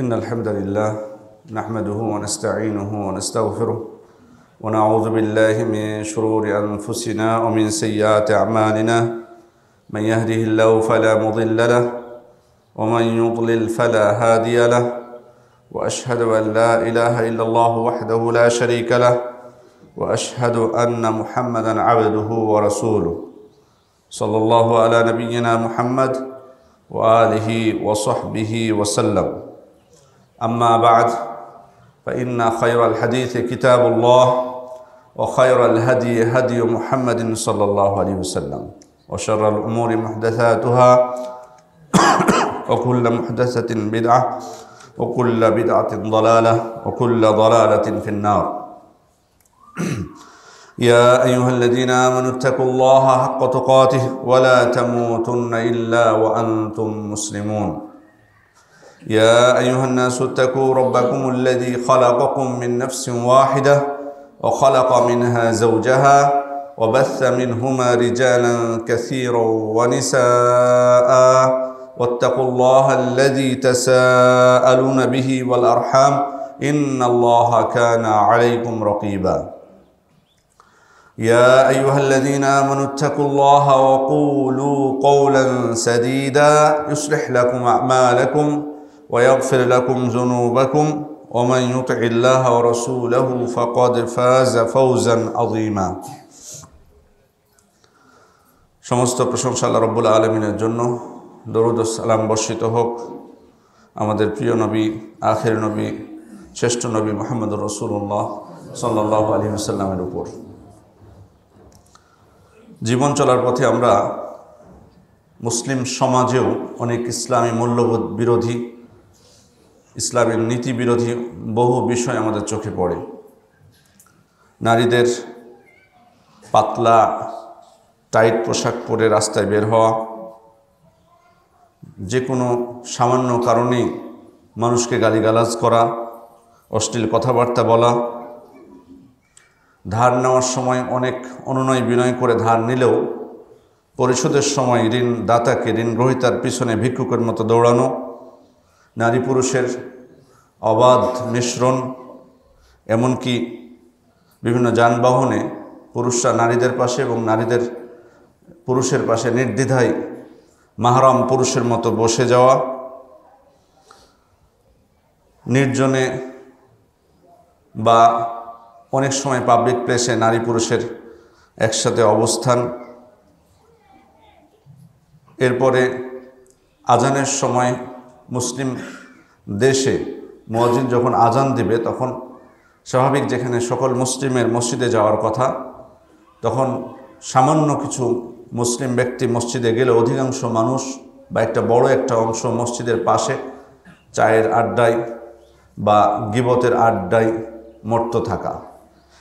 إن الحمد لله نحمده ونستعينه ونستغفره ونعوذ بالله من شرور أنفسنا ومن سيئات أعمالنا من يهده الله فلا مضل له ومن يضلل فلا هادي له وأشهد أن لا إله إلا الله وحده لا شريك له وأشهد أن محمدا عبده ورسوله صلى الله على نبينا محمد وآله وصحبه وسلم أما بعد فإن خير الحديث كتاب الله وخير الهدي هدي محمد صلى الله عليه وسلم وشر الأمور محدثاتها وكل محدثة بدعة وكل بدعة ضلالة وكل ضلالة في النار يا أيها الذين آمنوا اتقوا الله حق تقاته ولا تموتن إلا وأنتم مسلمون يا أيها الناس اتقوا ربكم الذي خلقكم من نفس واحدة وخلق منها زوجها وبث منهما رجالا كثيرا ونساء واتقوا الله الذي تساءلون به والأرحام إن الله كان عليكم رقيبا يا أيها الذين آمنوا اتقوا الله وقولوا قولا سديدا يصلح لكم أعمالكم ويغفر لكم ذنوبكم ومن يطع الله ورسوله فقد فاز فوزا عظيما সমস্ত প্রশংসা আল্লাহ রাব্বুল আলামিনের জন্য। দরুদ ও সালাম বর্ষিত হোক আমাদের প্রিয় নবী, আখির নবী, শ্রেষ্ঠ নবী মুহাম্মদুর রাসূলুল্লাহ সাল্লাল্লাহু আলাইহি ওয়াসাল্লামের উপর। জীবন চলার পথে আমরা মুসলিম সমাজেও অনেক ইসলামী মূল্যবোধ বিরোধী, ইসলামের নীতি বিরোধী বহু বিষয় আমাদের চোখে পড়ে। নারীদের পাতলা টাইট পোশাক পরে রাস্তায় বের হওয়া, যে কোনো সামান্য কারণেই মানুষকে গালিগালাজ করা, অশ্লীল কথাবার্তা বলা, ধার নেওয়ার সময় অনেক অনুনয় বিনয় করে ধার নিলেও পরিশোধের সময় ঋণ দাতাকে ঋণ গ্রহীতার পিছনে ভিক্ষুকের মতো দৌড়ানো, নারী পুরুষের অবাধ মিশ্রণ, এমনকি বিভিন্ন যানবাহনে পুরুষরা নারীদের পাশে এবং নারীদের পুরুষের পাশে নির্দ্বিধায় মাহরাম পুরুষের মতো বসে যাওয়া, নির্জনে বা অনেক সময় পাবলিক প্লেসে নারী পুরুষের একসাথে অবস্থান। এরপরে আজানের সময় মুসলিম দেশে মুয়াজ্জিন যখন আজান দিবে তখন স্বাভাবিক যেখানে সকল মুসলিমের মসজিদে যাওয়ার কথা, তখন সামান্য কিছু মুসলিম ব্যক্তি মসজিদে গেলে অধিকাংশ মানুষ বা একটা বড় একটা অংশ মসজিদের পাশে চায়ের আড্ডায় বা গিবতের আড্ডায় মত্ত থাকা।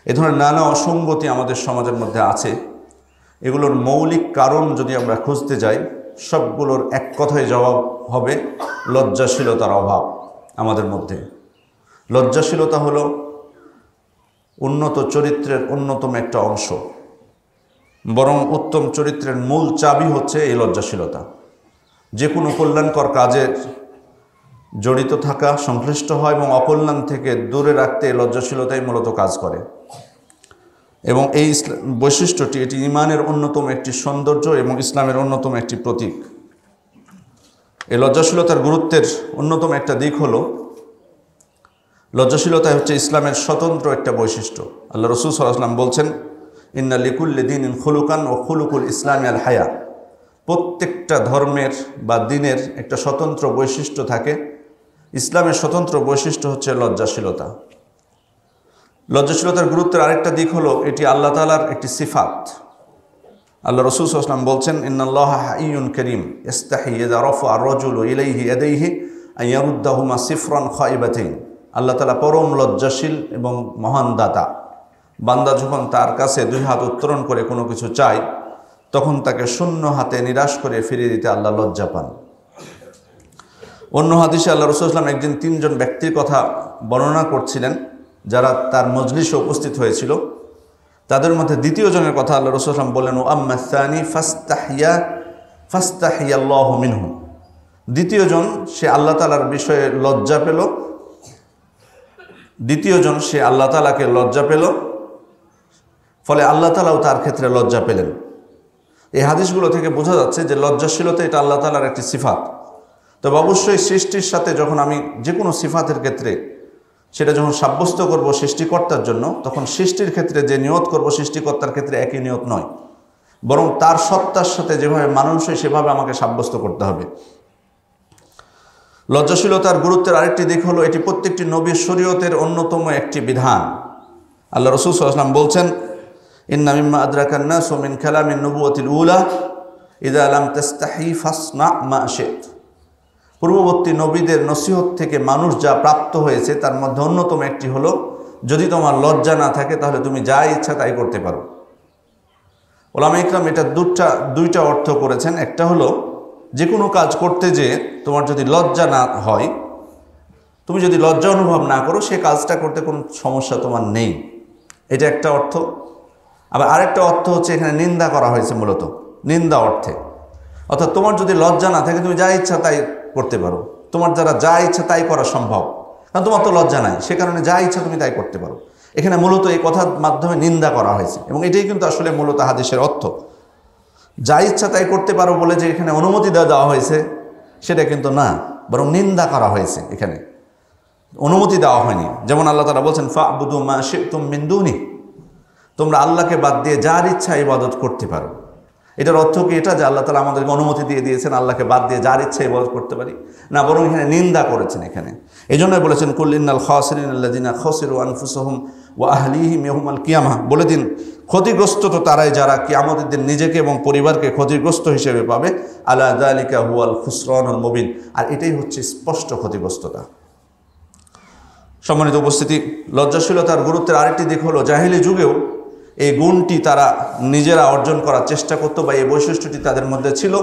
এ ধরনের নানা অসঙ্গতি আমাদের সমাজের মধ্যে আছে। এগুলোর মৌলিক কারণ যদি আমরা খুঁজতে যাই, সবগুলোর এক কথায় জবাব হবে লজ্জাশীলতার অভাব আমাদের মধ্যে। লজ্জাশীলতা হলো উন্নত চরিত্রের অন্যতম একটা অংশ, বরং উত্তম চরিত্রের মূল চাবি হচ্ছে এই লজ্জাশীলতা। যে কোনো কল্যাণকর কাজে জড়িত থাকা, সংশ্লিষ্ট হয় এবং অকল্যাণ থেকে দূরে রাখতে এই লজ্জাশীলতাই মূলত কাজ করে। এবং এই বৈশিষ্ট্যটি, এটি ঈমানের অন্যতম একটি সৌন্দর্য এবং ইসলামের অন্যতম একটি প্রতীক। এই লজ্জাশীলতার গুরুত্বের অন্যতম একটা দিক হলো, লজ্জাশীলতা হচ্ছে ইসলামের স্বতন্ত্র একটা বৈশিষ্ট্য। আল্লাহ রাসূল সাল্লাল্লাহু আলাইহি ওয়াসাল্লাম বলছেন, ইন্না লিকুল্লি দীনিন খুলুকান ও খুলুকুল ইসলামি আল হায়া। প্রত্যেকটা ধর্মের বা দিনের একটা স্বতন্ত্র বৈশিষ্ট্য থাকে। ইসলামের স্বতন্ত্র বৈশিষ্ট্য হচ্ছে লজ্জাশীলতা। লজ্জাশীলতার গুরুত্বের আরেকটা দিক হলো, এটি আল্লাহ তাআলার একটি সিফাত। আল্লাহ রাসূল সাল্লাল্লাহু আলাইহি ওয়াসাল্লাম বলছেন, ইন্নাল্লাহা হাইয়্যুন কারীম ইস্তাহি ইযা রাফা আর-রাজুলু ইলাইহি ইয়াদাইহি আন ইয়ারুদ্দাহুমা সিফরান খাইবাতাইন। আল্লাহ তাআলা পরম লজ্জাশীল এবং মহান দাতা। বান্দা যখন তার কাছে দুই হাত উত্তোলন করে কোনো কিছু চায়, তখন তাকে শূন্য হাতে নিরাশ করে ফিরিয়ে দিতে আল্লাহ লজ্জা পান। অন্য হাদিসে আল্লাহ রাসূল সাল্লাল্লাহু আলাইহি ওয়াসাল্লাম একদিন তিনজন ব্যক্তির কথা বর্ণনা করছিলেন যারা তার মজলিসে উপস্থিত হয়েছিল। তাদের মধ্যে দ্বিতীয় জনের কথা আল্লাহ রাসূল সাল্লাল্লাহু আলাইহি ওয়াসাল্লাম বললেন, ও আম্মা সানি ফাস্তাহিয়া ফাস্তাহিয়াল্লাহু মিনহু। দ্বিতীয়জন সে আল্লাহ তাআলার বিষয়ে লজ্জা পেল, দ্বিতীয়জন সে আল্লাহ তাআলাকে লজ্জা পেল, ফলে আল্লাহ তাআলাও তার ক্ষেত্রে লজ্জা পেলেন। এই হাদিসগুলো থেকে বোঝা যাচ্ছে যে লজ্জাশীলতা এটা আল্লাহ তাআলার একটি সিফাত। তবে অবশ্যই সৃষ্টির সাথে যখন আমি যে কোনো সিফাতের ক্ষেত্রে সেটা যখন সাব্যস্ত করব সৃষ্টিকর্তার জন্য, তখন সৃষ্টির ক্ষেত্রে যে নিয়ত করব সৃষ্টিকর্তার ক্ষেত্রে একই নিয়ত নয়, বরং তার সত্তার সাথে যেভাবে মানানসই সেভাবে আমাকে সাব্যস্ত করতে হবে। লজ্জাশীলতার গুরুত্বের আরেকটি দিক হলো এটি প্রত্যেকটি নবীর শরীয়তের অন্যতম একটি বিধান। আল্লাহ রাসূল সাল্লাল্লাহু আলাইহি ওয়াসাল্লাম বলছেন, ইন্না মিম্মা আদরাকান নাসু মিন কালামিন নবুওয়াতিল উলা ইযা লাম তাস্তাহি ফাসনা মা শিত। পূর্ববর্তী নবীদের নসিহত থেকে মানুষ যা প্রাপ্ত হয়েছে তার মধ্যে অন্যতম একটি হলো, যদি তোমার লজ্জা না থাকে তাহলে তুমি যা ইচ্ছা তাই করতে পারো। ওলামা ইকরাম এটা দুইটা অর্থ করেছেন। একটা হলো যে কোনো কাজ করতে যে তোমার যদি লজ্জা না হয়, তুমি যদি লজ্জা অনুভব না করো, সে কাজটা করতে কোনো সমস্যা তোমার নেই, এটা একটা অর্থ। আবার আরেকটা অর্থ হচ্ছে এখানে নিন্দা করা হয়েছে, মূলত নিন্দা অর্থে। অর্থাৎ তোমার যদি লজ্জা না থাকে তুমি যা ইচ্ছা তাই করতে পারো, তোমার দ্বারা যা ইচ্ছা তাই করা সম্ভব, কারণ তোমার তো লজ্জা নাই, সে কারণে যা ইচ্ছা তুমি তাই করতে পারো। এখানে মূলত এই কথার মাধ্যমে নিন্দা করা হয়েছে, এবং এটাই কিন্তু আসলে মূলত হাদিসের অর্থ। যা ইচ্ছা তাই করতে পারো বলে যে এখানে অনুমতি দেওয়া হয়েছে সেটা কিন্তু না, বরং নিন্দা করা হয়েছে, এখানে অনুমতি দেওয়া হয়নি। যেমন আল্লাহ তাআলা বলছেন, ফা'বুদু মা শি'তুম মিন দুনি, তোমরা আল্লাহকে বাদ দিয়ে যার ইচ্ছা ইবাদত করতে পারো। এটার অর্থ কি এটা যে আল্লাহ তাআলা আমাদেরকে অনুমতি দিয়ে দিয়েছেন আল্লাহকে বাদ দিয়ে যার ইচ্ছা ইবাদত করতে পারি? না, বরং এখানে নিন্দা করেছেন। এখানে এই জন্যই বলেছেন, কুল ইন্নাল খাসিরিন আল্লাযিনা খাসিরু আনফুসাহুম ওয়া আহলিহিম ইয়াউমাল কিয়ামাহ, বলে দিন ক্ষতিগ্রস্ত তো তারাই যারা কিয়ামতের দিন নিজেকে এবং পরিবারকে ক্ষতিগ্রস্ত হিসেবে পাবে। আলা যালিকা হুয়াল খুসরানুল মুবিন, আর এটাই হচ্ছে স্পষ্ট ক্ষতিগ্রস্ততা। সম্মানিত উপস্থিতি, লজ্জাশীলতার গুরুত্বের আরেকটি দিক হলো জাহিলি যুগেও এই গুণটি তারা নিজেরা অর্জন করার চেষ্টা করত, বা এই বৈশিষ্ট্যটি তাদের মধ্যে ছিল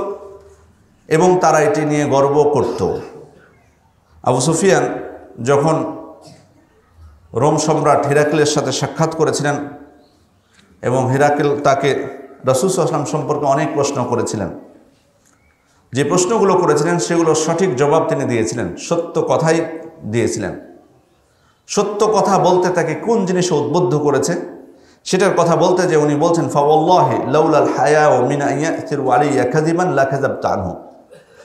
এবং তারা এটি নিয়ে গর্ব করত। আবু সুফিয়ান যখন রোম সম্রাট হিরাক্লের সাথে সাক্ষাৎ করেছিলেন এবং হিরাক্ল তাকে রাসূল সাল্লাল্লাহু আলাইহি ওয়াসাল্লাম সম্পর্কে অনেক প্রশ্ন করেছিলেন, যে প্রশ্নগুলো করেছিলেন সেগুলো সঠিক জবাব তিনি দিয়েছিলেন, সত্য কথাই দিয়েছিলেন। সত্য কথা বলতে তাকে কোন জিনিসে উদ্বুদ্ধ করেছে সেটার কথা বলতে যে উনি বলছেন, ফাওয়াল্লাহি লাউলাল হায়াউ মিন আন ইয়াতিরু আলাইয়া কাযিবান লাকাযাবতু আনহু,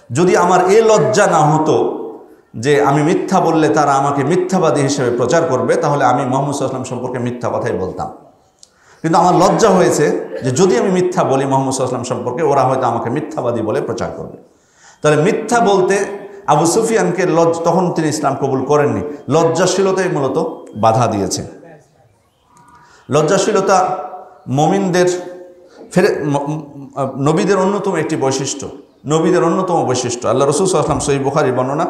যদি আমার এই লজ্জা না হতো যে আমি মিথ্যা বললে তারা আমাকে মিথ্যাবাদী হিসেবে প্রচার করবে, তাহলে আমি মুহাম্মদ সাল্লাল্লাহু আলাইহি ওয়াসাল্লাম সম্পর্কে মিথ্যা কথাই বলতাম। কিন্তু আমার লজ্জা হয়েছে যে যদি আমি মিথ্যা বলি মুহাম্মদ সাল্লাল্লাহু আলাইহি ওয়াসাল্লাম সম্পর্কে, ওরা হয়তো আমাকে মিথ্যাবাদী বলে প্রচার করবে। তাহলে মিথ্যা বলতে আবু সুফিয়ানকে তখন তিনি ইসলাম কবুল করেননি, লজ্জাশীলতাই মূলত বাধা দিয়েছে। লজ্জাশীলতা মুমিনদের নবীদের অন্যতম একটি বৈশিষ্ট্য, নবীদের অন্যতম বৈশিষ্ট্য। আল্লাহ রাসূল সাল্লাল্লাহু আলাইহি ওয়াসাল্লাম সহিহ বুখারীর বর্ণনা,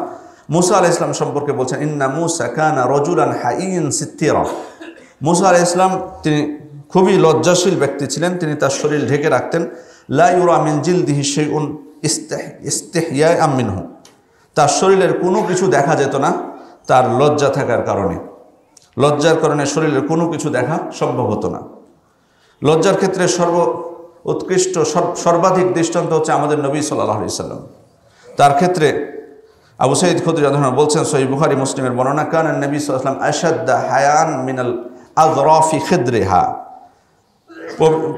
মুসা আলাইহিস সালাম সম্পর্কে বলছেন, ইন্না মুসা কানা রাজুলান হাইয়্যান সিত্তিরা, মুসা আলাইহিস সালাম তিনি খুবই লজ্জাশীল ব্যক্তি ছিলেন, তিনি তার শরীর ঢেকে রাখতেন। লা ইউরা মিন জিলদিহি শাইউন ইস্তিহইয়াআম মিনহু, তার শরীরের কোনো কিছু দেখা যেত না তার লজ্জা থাকার কারণে। লজ্জার কারণে শরীরের কোনো কিছু দেখা সম্ভব হতো না। লজ্জার ক্ষেত্রে উৎকৃষ্ট সর্বাধিক দৃষ্টান্ত হচ্ছে আমাদের নবী সাল্লাল্লাহু আলাইহি ওয়াসাল্লাম। তার ক্ষেত্রে আবু সাঈদ খুদরী রাদিয়াল্লাহু আনহু বলছেন, সহিহ বুখারী মুসলিমের বর্ণনা, কানা নবী সাল্লাল্লাহু আলাইহি ওয়াসাল্লাম আশাদ্দা হায়ান মিনাল আযরাফি খিদরিহা,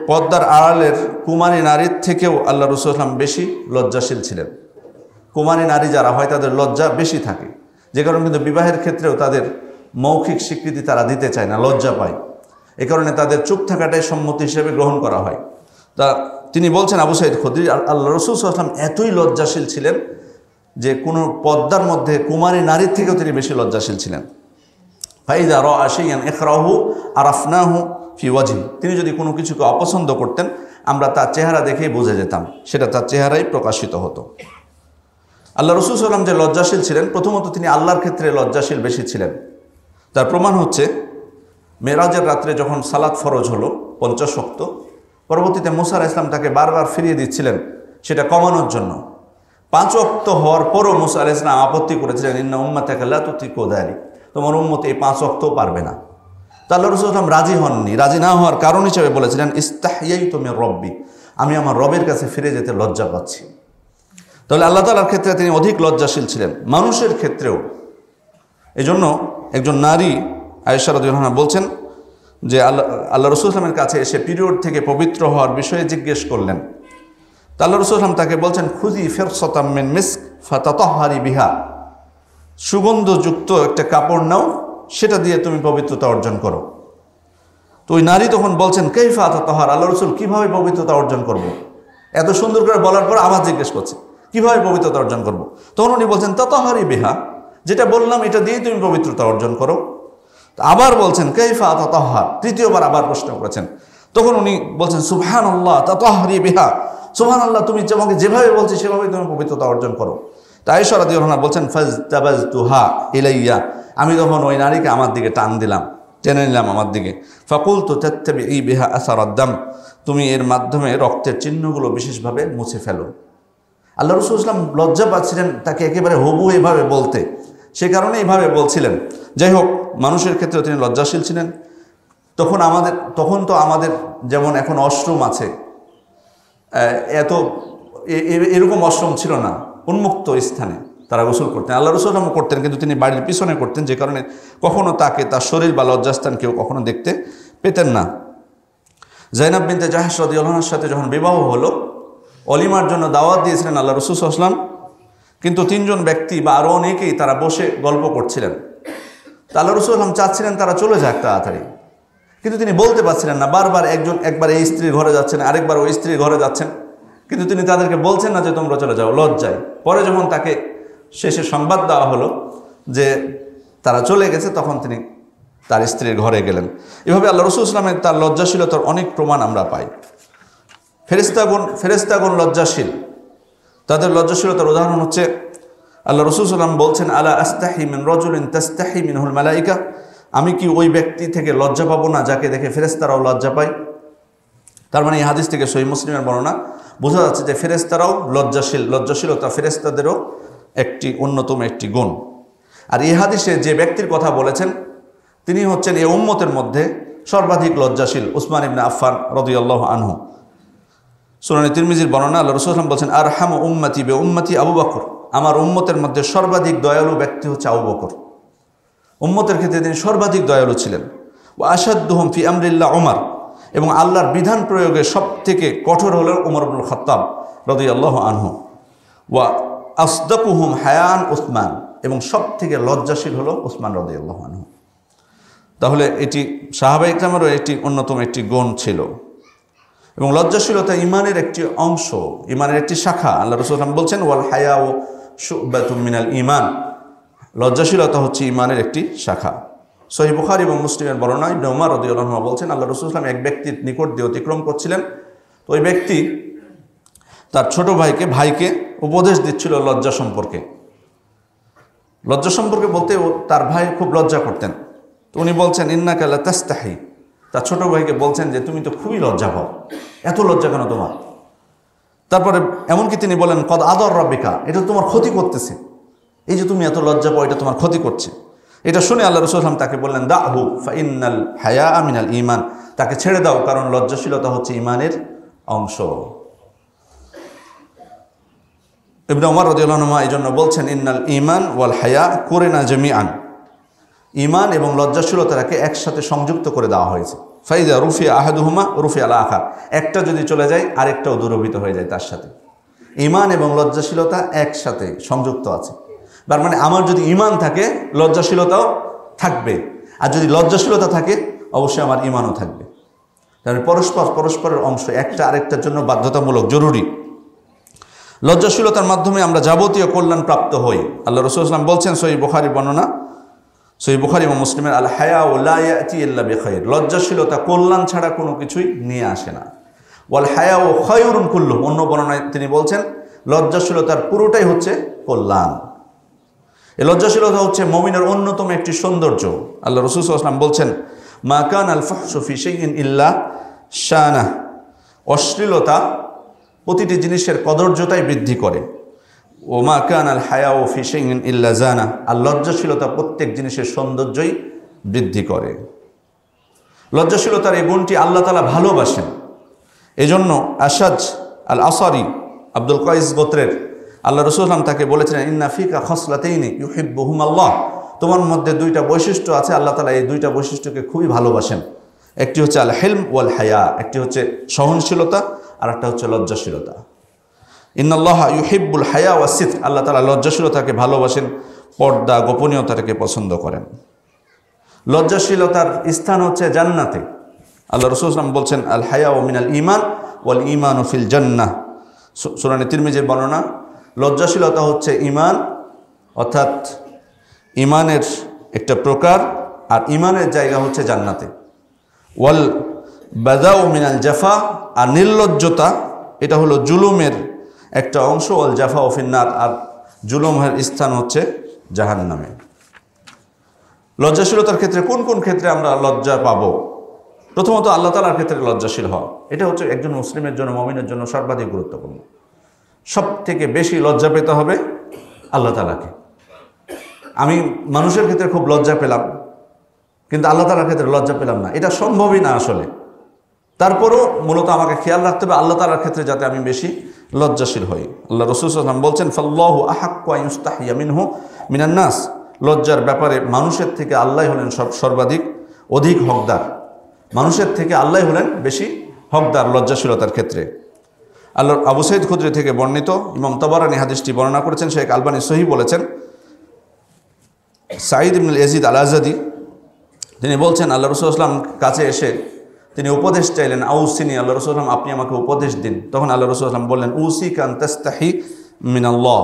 পর্দার আড়ালের কুমারী নারীর থেকেও আল্লাহ রাসূল সাল্লাল্লাহু আলাইহি ওয়াসাল্লাম বেশি লজ্জাশীল ছিলেন। কুমারী নারী যারা হয় তাদের লজ্জা বেশি থাকে, যে কারণে কিন্তু বিবাহের ক্ষেত্রেও তাদের মৌখিক স্বীকৃতি তারা দিতে চায় না, লজ্জা পায়। এই কারণে তাদের চুপ থাকাটাই সম্মতি হিসেবে গ্রহণ করা হয়। তা তিনি বলছেন, আবু সাঈদ খুদরী, আল্লাহ রাসূল সাল্লাল্লাহু আলাইহি ওয়াসাল্লাম এতই লজ্জাশীল ছিলেন যে কোনো পর্দার মধ্যে কুমারী নারীর থেকেও তিনি বেশি লজ্জাশীল ছিলেন। ফাইযা রাআ শাইআন ইকরাহু আরাফনাহু ফি ওয়াজহি, তিনি যদি কোনো কিছুকে অপছন্দ করতেন আমরা তার চেহারা দেখেই বুঝে যেতাম, সেটা তার চেহারাই প্রকাশিত হতো। আল্লাহ রাসূল সাল্লাল্লাহু আলাইহি ওয়াসাল্লাম যে লজ্জাশীল ছিলেন, প্রথমত তিনি আল্লাহর ক্ষেত্রে লজ্জাশীল বেশি ছিলেন। তার প্রমাণ হচ্ছে মেরাজের রাত্রে যখন সালাত ফরজ হলো 50 ওয়াক্ত, পরবর্তীতে মুসা আলাইহিস সালাম তাকে বারবার ফিরিয়ে দিচ্ছিলেন সেটা কমানোর জন্য। 5 ওয়াক্ত হওয়ার পরও মুসা আলাইহিস সালাম আপত্তি করেছিলেন, ইন্না উম্মাতাকা লা তুতিকু যালিক, তোমার উম্মত এই 5 ওয়াক্তও পারবে না। তা আল্লাহ রাসূল সাল্লাল্লাহু আলাইহি ওয়াসাল্লাম রাজি হননি। রাজি না হওয়ার কারণ হিসেবে বলেছিলেন, ইস্তাহইয়াইতু মির রব্বি, আমি আমার রবের কাছে ফিরে যেতে লজ্জা পাচ্ছি। তাহলে আল্লাহ তাআলার ক্ষেত্রে তিনি অধিক লজ্জাশীল ছিলেন, মানুষের ক্ষেত্রেও। এজন্য একজন নারী আয়েশা রাদিয়াল্লাহু আনহা বলছেন যে আল্লাহ রাসূল সাল্লাল্লাহু আলাইহি ওয়াসাল্লামের কাছে এসে পিরিয়ড থেকে পবিত্র হওয়ার বিষয়ে জিজ্ঞেস করলেন। তা আল্লাহ রাসূল সাল্লাল্লাহু আলাইহি ওয়াসাল্লাম তাকে বলছেন, খুযি ফিরসাতাম মিন মিসক ফাতাতাহহারি বিহা, সুগন্ধযুক্ত একটা কাপড় নাও, সেটা দিয়ে তুমি পবিত্রতা অর্জন করো। তো ওই নারী তখন বলছেন, কাইফা আতাতাহহার, আল্লাহ রাসূল কিভাবে পবিত্রতা অর্জন করব? এত সুন্দর করে বলার পর আবার জিজ্ঞেস করছে কিভাবে পবিত্রতা অর্জন করব। তখন উনি বলছেন, তাতাহহারি বিহা, যেটা বললাম এটা দিয়ে তুমি পবিত্রতা অর্জন করো। আবার বলছেন কাইফা তাতাহহার, তৃতীয়বার আবার প্রশ্ন করেছেন। তখন উনি বলছেন, সুবহানাল্লাহ তাতাহহারি বিহা, সুবহানাল্লাহ, তুমি আমাকে যেভাবে বলছি সেভাবে তুমি পবিত্রতা অর্জন করো। তাই আয়েশা রাদিয়াল্লাহু আনহা বলছেন, ফাজতাবাজতুহা ইলাইয়া, আমি তখন ওই নারীকে আমার দিকে টান দিলাম, টেনে নিলাম আমার দিকে। ফাকুলতু তাত্তাবিই বিহা আসারাদ দাম, তুমি এর মাধ্যমে রক্তের চিহ্নগুলো বিশেষভাবে মুছে ফেলো। আল্লাহ রাসূল সাল্লাল্লাহু আলাইহি ওয়াসাল্লাম লজ্জা পাচ্ছিলেন তাকে একেবারে হবু এভাবে বলতে, সে কারণে এইভাবে বলছিলেন। যাই হোক, মানুষের ক্ষেত্রে তিনি লজ্জাশীল ছিলেন। তখন তো আমাদের যেমন এখন ওয়াশরুম আছে, এত এরকম ওয়াশরুম ছিল না, উন্মুক্ত স্থানে তারা গোসল করতেন। আল্লাহ রাসূল সাল্লাল্লাহু আলাইহি ওয়াসাল্লাম করতেন, কিন্তু তিনি বাড়ির পিছনে করতেন, যে কারণে কখনো তাকে তার শরীর বা লজ্জাস্থান কেউ কখনো দেখতে পেতেন না। যায়েনব বিনতে জাহশ রাদিয়াল্লাহু আনহার সাথে যখন বিবাহ হলো, অলিমার জন্য দাওয়াত দিয়েছিলেন আল্লাহ রাসূল সাল্লাল্লাহু আলাইহি ওয়াসাল্লাম, কিন্তু তিনজন ব্যক্তি বা আরও অনেকেই তারা বসে গল্প করছিলেন। তা আল্লাহ রাসূল সাল্লাল্লাহু আলাইহি ওয়াসাল্লাম চাচ্ছিলেন তারা চলে যাক তাড়াতাড়ি, কিন্তু তিনি বলতে পারছিলেন না। বারবার একবার এই স্ত্রীর ঘরে যাচ্ছেন, আরেকবার ওই স্ত্রীর ঘরে যাচ্ছেন, কিন্তু তিনি তাদেরকে বলছেন না যে তোমরা চলে যাও, লজ্জায়। পরে যখন তাকে শেষে সংবাদ দেওয়া হলো যে তারা চলে গেছে, তখন তিনি তার স্ত্রীর ঘরে গেলেন। এভাবে আল্লাহ রাসূল সাল্লাল্লাহু আলাইহি ওয়াসাল্লামের তার লজ্জাশীলতার অনেক প্রমাণ আমরা পাই। ফেরেশতাগণ লজ্জাশীল, তাদের লজ্জাশীলতার উদাহরণ হচ্ছে আল্লাহ রাসূল সাল্লাল্লাহু আলাইহি ওয়াসাল্লাম বলছেন, আলা আস্তাহি মিন রাজুলিন তাস্তাহি মিনহুল মালাইকা, আমি কি ওই ব্যক্তি থেকে লজ্জা পাবো না যাকে দেখে ফেরেশতারাও লজ্জা পায়। তার মানে এই হাদিস থেকে সহিহ মুসলিমের বর্ণনা বোঝা যাচ্ছে যে ফেরেশতারাও লজ্জাশীল, লজ্জাশীলতা ফেরেশতাদেরও একটি অন্যতম একটি গুণ। আর এই হাদিসে যে ব্যক্তির কথা বলেছেন তিনি হচ্ছেন এই উম্মতের মধ্যে সর্বাধিক লজ্জাশীল, উসমান ইবনে আফফান রাদিয়াল্লাহু আনহু। সুনানে তিরমিজির বর্ণনা, আল্লাহ রাসূল সাল্লাল্লাহু আলাইহি ওয়াসাল্লাম বলেছেন, আরহামু উম্মতি বে উম্মতি আবু বকর, আমার উম্মতের মধ্যে সর্বাধিক দয়ালু ব্যক্তি হচ্ছে আবু বকর। উম্মতের ক্ষেত্রে তিনি সর্বাধিক দয়ালু ছিলেন। ওয়া আশাদ্দুহুম ফি আমরিল্লাহ উমর, এবং আল্লাহর বিধান প্রয়োগে সবথেকে কঠোর হলেন উমর ইবনুল খাত্তাব রাদিয়াল্লাহু আনহু। ওয়া আসদাকুহুম হায়ান উসমান, এবং সবথেকে লজ্জাশীল হলো উসমান রাদিয়াল্লাহু আনহু। তাহলে এটি সাহাবায়ে কেরামেরও একটি অন্যতম একটি গুণ ছিল। এবং লজ্জাশীলতা ঈমানের একটি অংশ, ঈমানের একটি শাখা। আল্লাহ রাসূল সাল্লাল্লাহু আলাইহি ওয়াসাল্লাম বলছেন, ওয়াল হায়াউ শুবাতুম মিনাল ঈমান, লজ্জাশীলতা হচ্ছে ঈমানের একটি শাখা। সহিহ বুখারী এবং মুসলিমের বর্ণনা, ইবনে উমর রাদিয়াল্লাহু আনহু বলছেন, আল্লাহ রাসূল সাল্লাল্লাহু আলাইহি ওয়াসাল্লাম এক ব্যক্তির নিকট দিয়ে অতিক্রম করছিলেন। তো ওই ব্যক্তি তার ছোট ভাইকে উপদেশ দিচ্ছিল লজ্জা সম্পর্কে। লজ্জা সম্পর্কে বলতে তার ভাই খুব লজ্জা করতেন। তো উনি বলছেন, ইন্নাকা লা তাস্তাহি, তার ছোট ভাইকে বলছেন যে তুমি তো খুবই লজ্জা পাও, এত লজ্জা কেন তোমার? তারপরে এমনকি তিনি বলেন, কদ আদর রাব্বিকা, এটা তোমার ক্ষতি করতেছে, এই যে তুমি এত লজ্জা পাও এটা তোমার ক্ষতি করছে। এটা শুনে আল্লাহ রাসূল সাল্লাল্লাহু আলাইহি ওয়াসাল্লাম তাকে বললেন, দাহু ফাইন্নাল হায়া মিনাল ঈমান, তাকে ছেড়ে দাও, কারণ লজ্জাশীলতা হচ্ছে ঈমানের অংশ। ইবনে উমর রাদিয়াল্লাহু আনহু এই জন্য বলছেন, ইন্নাল ঈমান ওয়াল হায়া কুরিনা জামিআন, ঈমান এবং লজ্জাশীলতাকে একসাথে সংযুক্ত করে দেওয়া হয়েছে। ফাইজা রুফিয়া আহাদুহুমা রুফিয়া আল আখার, একটা যদি চলে যায় আরেকটাও দূরভূত হয়ে যায় তার সাথে। ঈমান এবং লজ্জাশীলতা একসাথে সংযুক্ত আছে। তার মানে আমার যদি ঈমান থাকে লজ্জাশীলতাও থাকবে, আর যদি লজ্জাশীলতা থাকে অবশ্যই আমার ঈমানও থাকবে। তাহলে পরস্পরের অংশ, একটা আরেকটার জন্য বাধ্যতামূলক, জরুরি। লজ্জাশীলতার মাধ্যমে আমরা যাবতীয় কল্যাণ প্রাপ্ত হই। আল্লাহ রাসূল সাল্লাল্লাহু আলাইহি ওয়াসাল্লাম বলছেন, সহিহ বুখারী বর্ণনা, সহিহ বুখারী এবং মুসলিমের, আল হায়াউ লা ইয়াতি ইল্লা বিখাইর, লজ্জাশীলতা কল্যাণ ছাড়া কোনো কিছুই নিয়ে আসে না। ওয়াল হায়াউ খায়রুন কুল্লুহু, অন্য বর্ণনায় তিনি বলছেন লজ্জাশীলতার পুরোটাই হচ্ছে কল্যাণ। এই লজ্জাশীলতা হচ্ছে মুমিনের অন্যতম একটি সৌন্দর্য। আল্লাহ রাসূল সাল্লাল্লাহু আলাইহি ওয়াসাল্লাম বলছেন, মা কানা আল ফাহশু ফি শাইইন ইল্লা শানাহ, অশ্লীলতা প্রতিটি জিনিসের কদর্যতাই বৃদ্ধি করে। ও মা কানা আল হায়াউ ফি শাইইন ইল্লা জানা, আর লজ্জাশীলতা প্রত্যেক জিনিসের সৌন্দর্যই বৃদ্ধি করে। লজ্জাশীলতার এই গুণটি আল্লাহ তাআলা ভালোবাসেন। এজন্য আশাজ আল আসারি, আব্দুল কাইস গোত্রের আল্লাহ রাসূল সাল্লাল্লাহু আলাইহি ওয়াসাল্লাম তাকে বলেছিলেন, ইন্না ফিকা খসলাতাইনি ইউহিব্বুহুম আল্লাহ, তোমার মধ্যে দুইটা বৈশিষ্ট্য আছে, আল্লাহ তাআলা এই দুইটা বৈশিষ্ট্যকে খুবই ভালোবাসেন। একটি হচ্ছে আল হিলম ওয়াল হায়া, একটি হচ্ছে সহনশীলতা, আর একটা হচ্ছে লজ্জাশীলতা। ইন্নাল্লাহা ইউহিব্বুল হায়া ওয়াস সিদক, আল্লাহ তাআলা লজ্জাশীলতাকে ভালোবাসেন, পর্দা গোপনীয়তাকে পছন্দ করেন। লজ্জাশীলতার স্থান হচ্ছে জান্নাতে। আল্লাহ রাসূল সাল্লাল্লাহু আলাইহি ওয়াসাল্লাম বলছেন, আল হায়া ও মিনাল ঈমান ওয়াল ঈমানু ফিল জান্নাহ। সুনানে তিরমিজির বর্ণনা, লজ্জাশীলতা হচ্ছে ঈমান, অর্থাৎ ঈমানের একটা প্রকার, আর ঈমানের জায়গা হচ্ছে জান্নাতে। ওয়াল বাদাউ মিনাল জাফা, আর নির্লজ্জতা এটা হলো জুলুমের একটা অংশ। ওয়াল জাফা ও ফিন্নার, আর জুলুমের স্থান হচ্ছে জাহান্নামে। লজ্জাশীলতার ক্ষেত্রে কোন কোন ক্ষেত্রে আমরা লজ্জা পাবো? প্রথমত আল্লাহ তাআলার ক্ষেত্রে লজ্জাশীল হওয়া, এটা হচ্ছে একজন মুসলিমের জন্য, মুমিনের জন্য সর্বাধিক গুরুত্বপূর্ণ। সব থেকে বেশি লজ্জা পেতে হবে আল্লাহ তাআলাকে। আমি মানুষের ক্ষেত্রে খুব লজ্জা পেলাম, কিন্তু আল্লাহ তাআলার ক্ষেত্রে লজ্জা পেলাম না, এটা সম্ভবই না আসলে। তারপরও মূলত আমাকে খেয়াল রাখতে হবে আল্লাহ তাআলার ক্ষেত্রে যাতে আমি বেশি লজ্জাশীল হই। আল্লাহ রাসূল সাল্লাল্লাহু আলাইহি ওয়াসাল্লাম বলছেন, ফাল্লাহু আহাক্কু আন ইউস্তাহিয়া মিনহু মিনান নাস, লজ্জার ব্যাপারে মানুষের থেকে আল্লাহ হলেন সর্বাধিক অধিক হকদার। মানুষের থেকে আল্লাহ হলেন বেশি হকদার লজ্জাশীলতার ক্ষেত্রে। আল্লাহ আবু সাঈদ খুদরি থেকে বর্ণিত, ইমাম তাবারানী হাদিসটি বর্ণনা করেছেন, শেখ আলবানী সহিহ বলেছেন। সাঈদ ইবনুল ইয়াজিদ আল আযাদি তিনি বলছেন, আল্লাহ রাসূল সাল্লাল্লাহু আলাইহি ওয়াসাল্লাম কাছে এসে তিনি উপদেশ চাইলেন, আউসিনি, আল্লাহ রাসূল সাল্লাল্লাহু আলাইহি ওয়াসাল্লাম আপনি আমাকে উপদেশ দিন। তখন আল্লাহ রাসূল সাল্লাল্লাহু আলাইহি ওয়াসাল্লাম বললেন, উসিকা আন তাস্তাহি মিনাল্লাহ,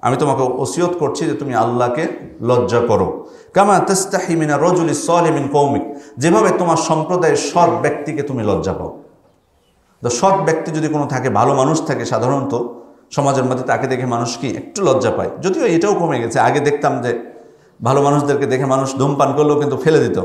আমি তোমাকে ওসিয়ত করছি যে তুমি আল্লাহকে লজ্জা করো। কামা তাস্তাহি মিনার রাজুলিস সালিহ মিন কওমিক, যেভাবে তোমার সম্প্রদায়ের সৎ ব্যক্তিকে তুমি লজ্জা পাও। তো সৎ ব্যক্তি যদি কোনো থাকে, ভালো মানুষ থাকে, সাধারণত সমাজের মধ্যে তাকে দেখে মানুষ কি একটু লজ্জা পায়। যদিও এটাও কমে গেছে, আগে দেখতাম যে ভালো মানুষদেরকে দেখে মানুষ ধূমপান করলেও কিন্তু ফেলে দিত,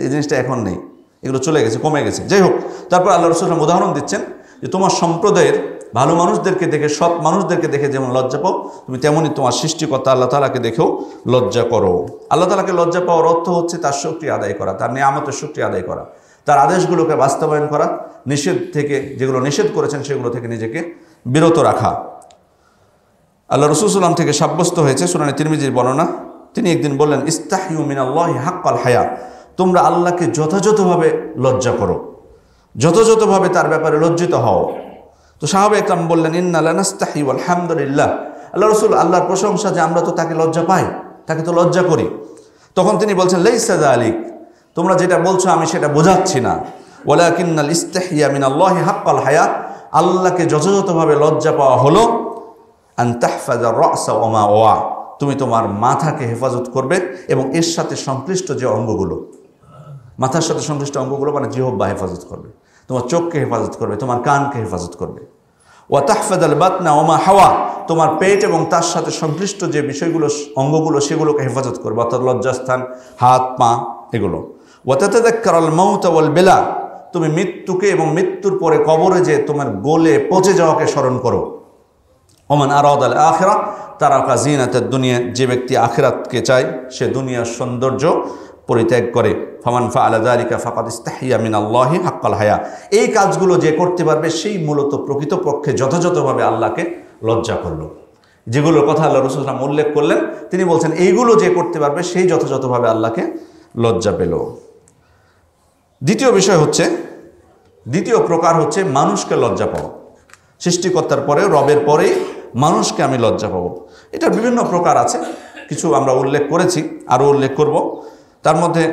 এই জিনিসটা এখন নেই, এগুলো চলে গেছে, কমে গেছে। যাই হোক, তারপর আল্লাহ রাসূল উদাহরণ দিচ্ছেন যে তোমার সম্প্রদায়ের ভালো মানুষদেরকে দেখে, সৎ মানুষদেরকে দেখে যেমন লজ্জা পাও, তুমি তেমনই তোমার সৃষ্টিকর্তা আল্লাহ তাআলাকে দেখেও লজ্জা করো। আল্লাহ তাআলাকে লজ্জা পাওয়ার অর্থ হচ্ছে তার শুকরিয়া আদায় করা, তার নিয়ামতের শুকরিয়া আদায় করা, তার আদেশগুলোকে বাস্তবায়ন করা, নিষেধ থেকে যেগুলো নিষেধ করেছেন সেগুলো থেকে নিজেকে বিরত রাখা। আল্লাহ রাসূল সাল্লাল্লাহু আলাইহি ওয়াসাল্লাম থেকে সাব্যস্ত হয়েছে, সুনানে তিরমিজির বর্ণনা, তিনি একদিন বললেন, ইস্তাহিউ মিনাল্লাহি হাক্কাল হায়া, তোমরা আল্লাহকে যথাযথভাবে লজ্জা করো, যথাযথভাবে তার ব্যাপারে লজ্জিত হও। তো সাহাবা একরাম বললেন, ইন্না লানাস্তাহি ওয়াল হামদুলিল্লাহ, আল্লাহ রাসূল, আল্লাহর প্রশংসা যে আমরা তো তাকে লজ্জা পাই, তাকে তো লজ্জা করি। তখন তিনি বলছেন, লাইসা যালিক, তোমরা যেটা বলছো আমি সেটা বোঝাচ্ছি না, ওয়ালাকিন্নাল ইস্তাহিয়া মিনাল্লাহি হাক্কাল হায়া, আল্লাহকে যথাযথভাবে লজ্জা পাওয়া হলো আন তাহফাযার রাসা ওয়া মা ওয়া, তুমি তোমার মাথাকে হেফাজত করবে এবং এর সাথে সংশ্লিষ্ট যে অঙ্গগুলো, মাথার সাথে সংশ্লিষ্ট অঙ্গগুলো মানে জিহ্বা হেফাজত করবে, তোমার চোখকে হেফাজত করবে, তোমার কানকে হেফাজত করবে। ওয়া তাহফাযাল বাতনা ওয়া মা হাওয়া, তোমার পেট এবং তার সাথে সংশ্লিষ্ট যে বিষয়গুলো, অঙ্গগুলো, সেগুলোকে হেফাজত করবে, অর্থাৎ লজ্জাস্থান, হাত, পা, এগুলো। ওয়া তাতাযাক্কারাল মাউত ওয়াল বিলা, তুমি মৃত্যুকে এবং মৃত্যুর পরে কবরে যে তোমার গলে পচে যাওয়াকে স্মরণ করো। ওমান আরাদাল আখিরা তারাকা জিনাতাদ দুনিয়া, যে ব্যক্তি আখিরাতকে চায় সে দুনিয়ার সৌন্দর্য পরিত্যাগ করে। ফামান ফাআলা যালিকা ফাকাদ ইস্তাহিয়া মিনাল্লাহি হাক্কাল হায়া, এই কাজগুলো যে করতে পারবে সেই মূলত প্রকৃতপক্ষে যথাযথভাবে আল্লাহকে লজ্জা করলো। যেগুলোর কথা আল্লাহ রাসূল সাল্লাল্লাহু আলাইহি ওয়াসাল্লাম উল্লেখ করলেন, তিনি বলছেন এইগুলো যে করতে পারবে সেই যথাযথভাবে আল্লাহকে লজ্জা পেল। দ্বিতীয় বিষয় হচ্ছে, দ্বিতীয় প্রকার হচ্ছে মানুষকে লজ্জা পাওয়া। সৃষ্টিকর্তার পরে, রবের পরেই মানুষকে আমি লজ্জা পাবো। এটার বিভিন্ন প্রকার আছে, কিছু আমরা উল্লেখ করেছি, আরও উল্লেখ করব। তার মধ্যে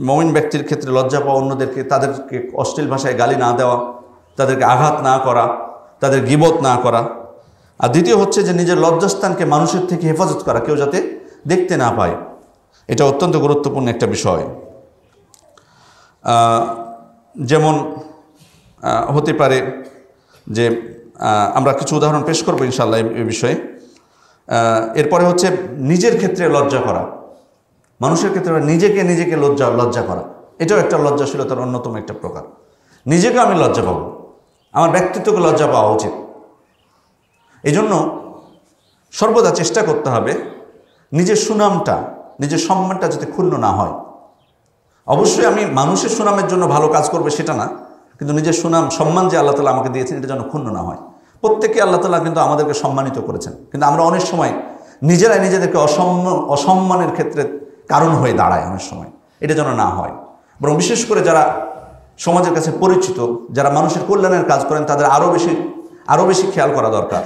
মুমিন ব্যক্তির ক্ষেত্রে লজ্জা পাওয়া, অন্যদেরকে, তাদেরকে অশ্লীল ভাষায় গালি না দেওয়া, তাদেরকে আঘাত না করা, তাদের গীবত না করা। আর দ্বিতীয় হচ্ছে যে নিজের লজ্জাস্থানকে মানুষের থেকে হেফাজত করা, কেউ যাতে দেখতে না পায়, এটা অত্যন্ত গুরুত্বপূর্ণ একটা বিষয়। যেমন হতে পারে যে আমরা কিছু উদাহরণ পেশ করবো ইনশাআল্লাহ এই বিষয়ে। এরপরে হচ্ছে নিজের ক্ষেত্রে লজ্জা করা, মানুষের ক্ষেত্রে নিজেকে লজ্জা করা, এটাও একটা লজ্জাশীলতার অন্যতম একটা প্রকার। নিজেকে আমি লজ্জা পাবো, আমার ব্যক্তিত্বকে লজ্জা পাওয়া উচিত। এই জন্য সর্বদা চেষ্টা করতে হবে নিজের সুনামটা, নিজের সম্মানটা যাতে ক্ষুণ্ণ না হয়। অবশ্যই আমি মানুষের সুনামের জন্য ভালো কাজ করবে সেটা না, কিন্তু নিজের সুনাম, সম্মান যে আল্লাহ তাআলা আমাকে দিয়েছেন এটা যেন ক্ষুণ্ণ না হয়। প্রত্যেকে আল্লাহ তাআলা কিন্তু আমাদেরকে সম্মানিত করেছেন, কিন্তু আমরা অনেক সময় নিজেরাই নিজেদেরকে অসম্মানের ক্ষেত্রে কারণ হয়ে দাঁড়ায় অনেক সময়। এটা যেন না হয়, বরং বিশেষ করে যারা সমাজের কাছে পরিচিত, যারা মানুষের কল্যাণের কাজ করেন, তাদের আরও বেশি খেয়াল করা দরকার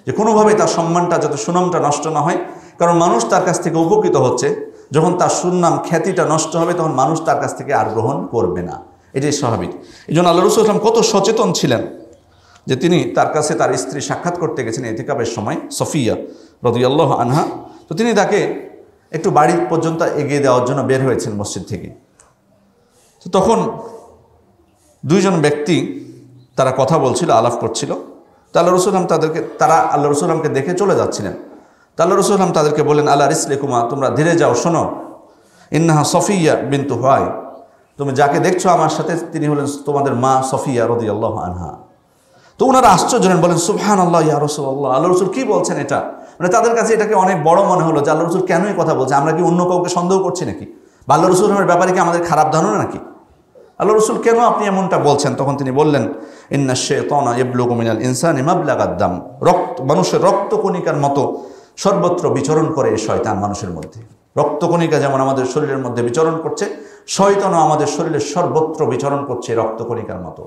যে কোনোভাবেই তার সম্মানটা, যাতে সুনামটা নষ্ট না হয়। কারণ মানুষ তার কাছ থেকে উপকৃত হচ্ছে, যখন তার সুনাম খ্যাতিটা নষ্ট হবে তখন মানুষ তার কাছ থেকে আর গ্রহণ করবে না, এটাই স্বাভাবিক। এই জন্য আল্লাহ রাসূল সাল্লাল্লাহু আলাইহি ওয়াসাল্লাম কত সচেতন ছিলেন যে তিনি তার কাছে তার স্ত্রী সাক্ষাৎ করতে গেছেন ইতিকাফের সময়, সফিয়া রাদিয়াল্লাহু আনহা। তো তিনি তাকে একটু বাড়ি পর্যন্ত এগিয়ে দেওয়ার জন্য বের হয়েছেন মসজিদ থেকে। তো তখন দুইজন ব্যক্তি তারা কথা বলছিল, আলাপ করছিল। তো আল্লাহ রাসূল তারা আল্লাহ রাসূল সাল্লামকে দেখে চলে যাচ্ছিলেন। তো আল্লাহ রাসূল সাল্লাম তাদেরকে বললেন, আলা রিসলিকুমা, তোমরা ধীরে যাও, শোনো, ইন্নাহা সফিয়া বিনতু হুয়াই, তুমি যাকে দেখছো আমার সাথে তিনি হলেন তোমাদের মা সফিয়া রাদিয়াল্লাহু আনহা। তো ওনারা আশ্চর্য হলেন, বলেন সুবহানাল্লাহ ইয়া রাসূলুল্লাহ, আল্লাহ রাসূল কি বলছেন এটা? মানে তাদের কাছে এটাকে অনেক বড় মনে হলো যে আল্লাহ রাসূল কেন এই কথা বলছে, আমরা কি অন্য কাউকে সন্দেহ করছি নাকি, বা আল্লাহ রাসূলের ব্যাপারে কি আমাদের খারাপ ধারণা নাকি? আল্লাহ রাসূল কেন আপনি এমনটা বলছেন? তখন তিনি বললেন, ইন্না শাইতানা ইয়াবলুগু মিনাল ইনসানি মাবলাগাদ দাম, মানুষের রক্তকণিকার মতো সর্বত্র বিচরণ করে এই শয়তান মানুষের মধ্যে। রক্তকণিকা যেমন আমাদের শরীরের মধ্যে বিচরণ করছে, শয়তানও আমাদের শরীরের সর্বত্র বিচরণ করছে রক্তকণিকার মতো।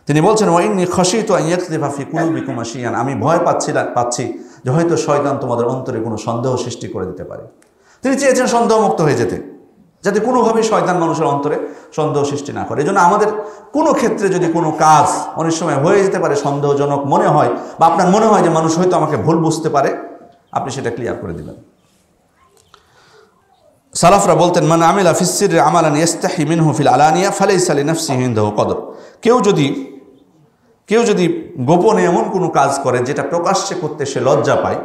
তিনি বলছেন, ওয়াইন্নী খাশিতু আন ইয়াকযিফা ফি কুলুবিকুম আশিয়ান, আমি ভয় পাচ্ছি যে হয়তো শয়তান তোমাদের অন্তরে কোনো সন্দেহ সৃষ্টি করে দিতে পারে। তিনি চেয়েছেন সন্দেহমুক্ত হয়ে যেতে, যাতে কোনোভাবেই শয়তান মানুষের অন্তরে সন্দেহ সৃষ্টি না করে। এই জন্য আমাদের কোনো ক্ষেত্রে যদি কোনো কাজ অনেক সময় হয়ে যেতে পারে সন্দেহজনক মনে হয়, বা আপনার মনে হয় যে মানুষ হয়তো আমাকে ভুল বুঝতে পারে, আপনি সেটা ক্লিয়ার করে দিবেন। সালাফরা বলতেন, মান আমিলা ফিস সিররি আমালান ইস্তাহি মিনহু ফিল আলানিয়া ফালাইসা লিনাফসিহি ইনদাহু কদর, কেউ যদি গোপনে এমন কোনো কাজ করে যেটা প্রকাশ্যে করতে সে লজ্জা পায়,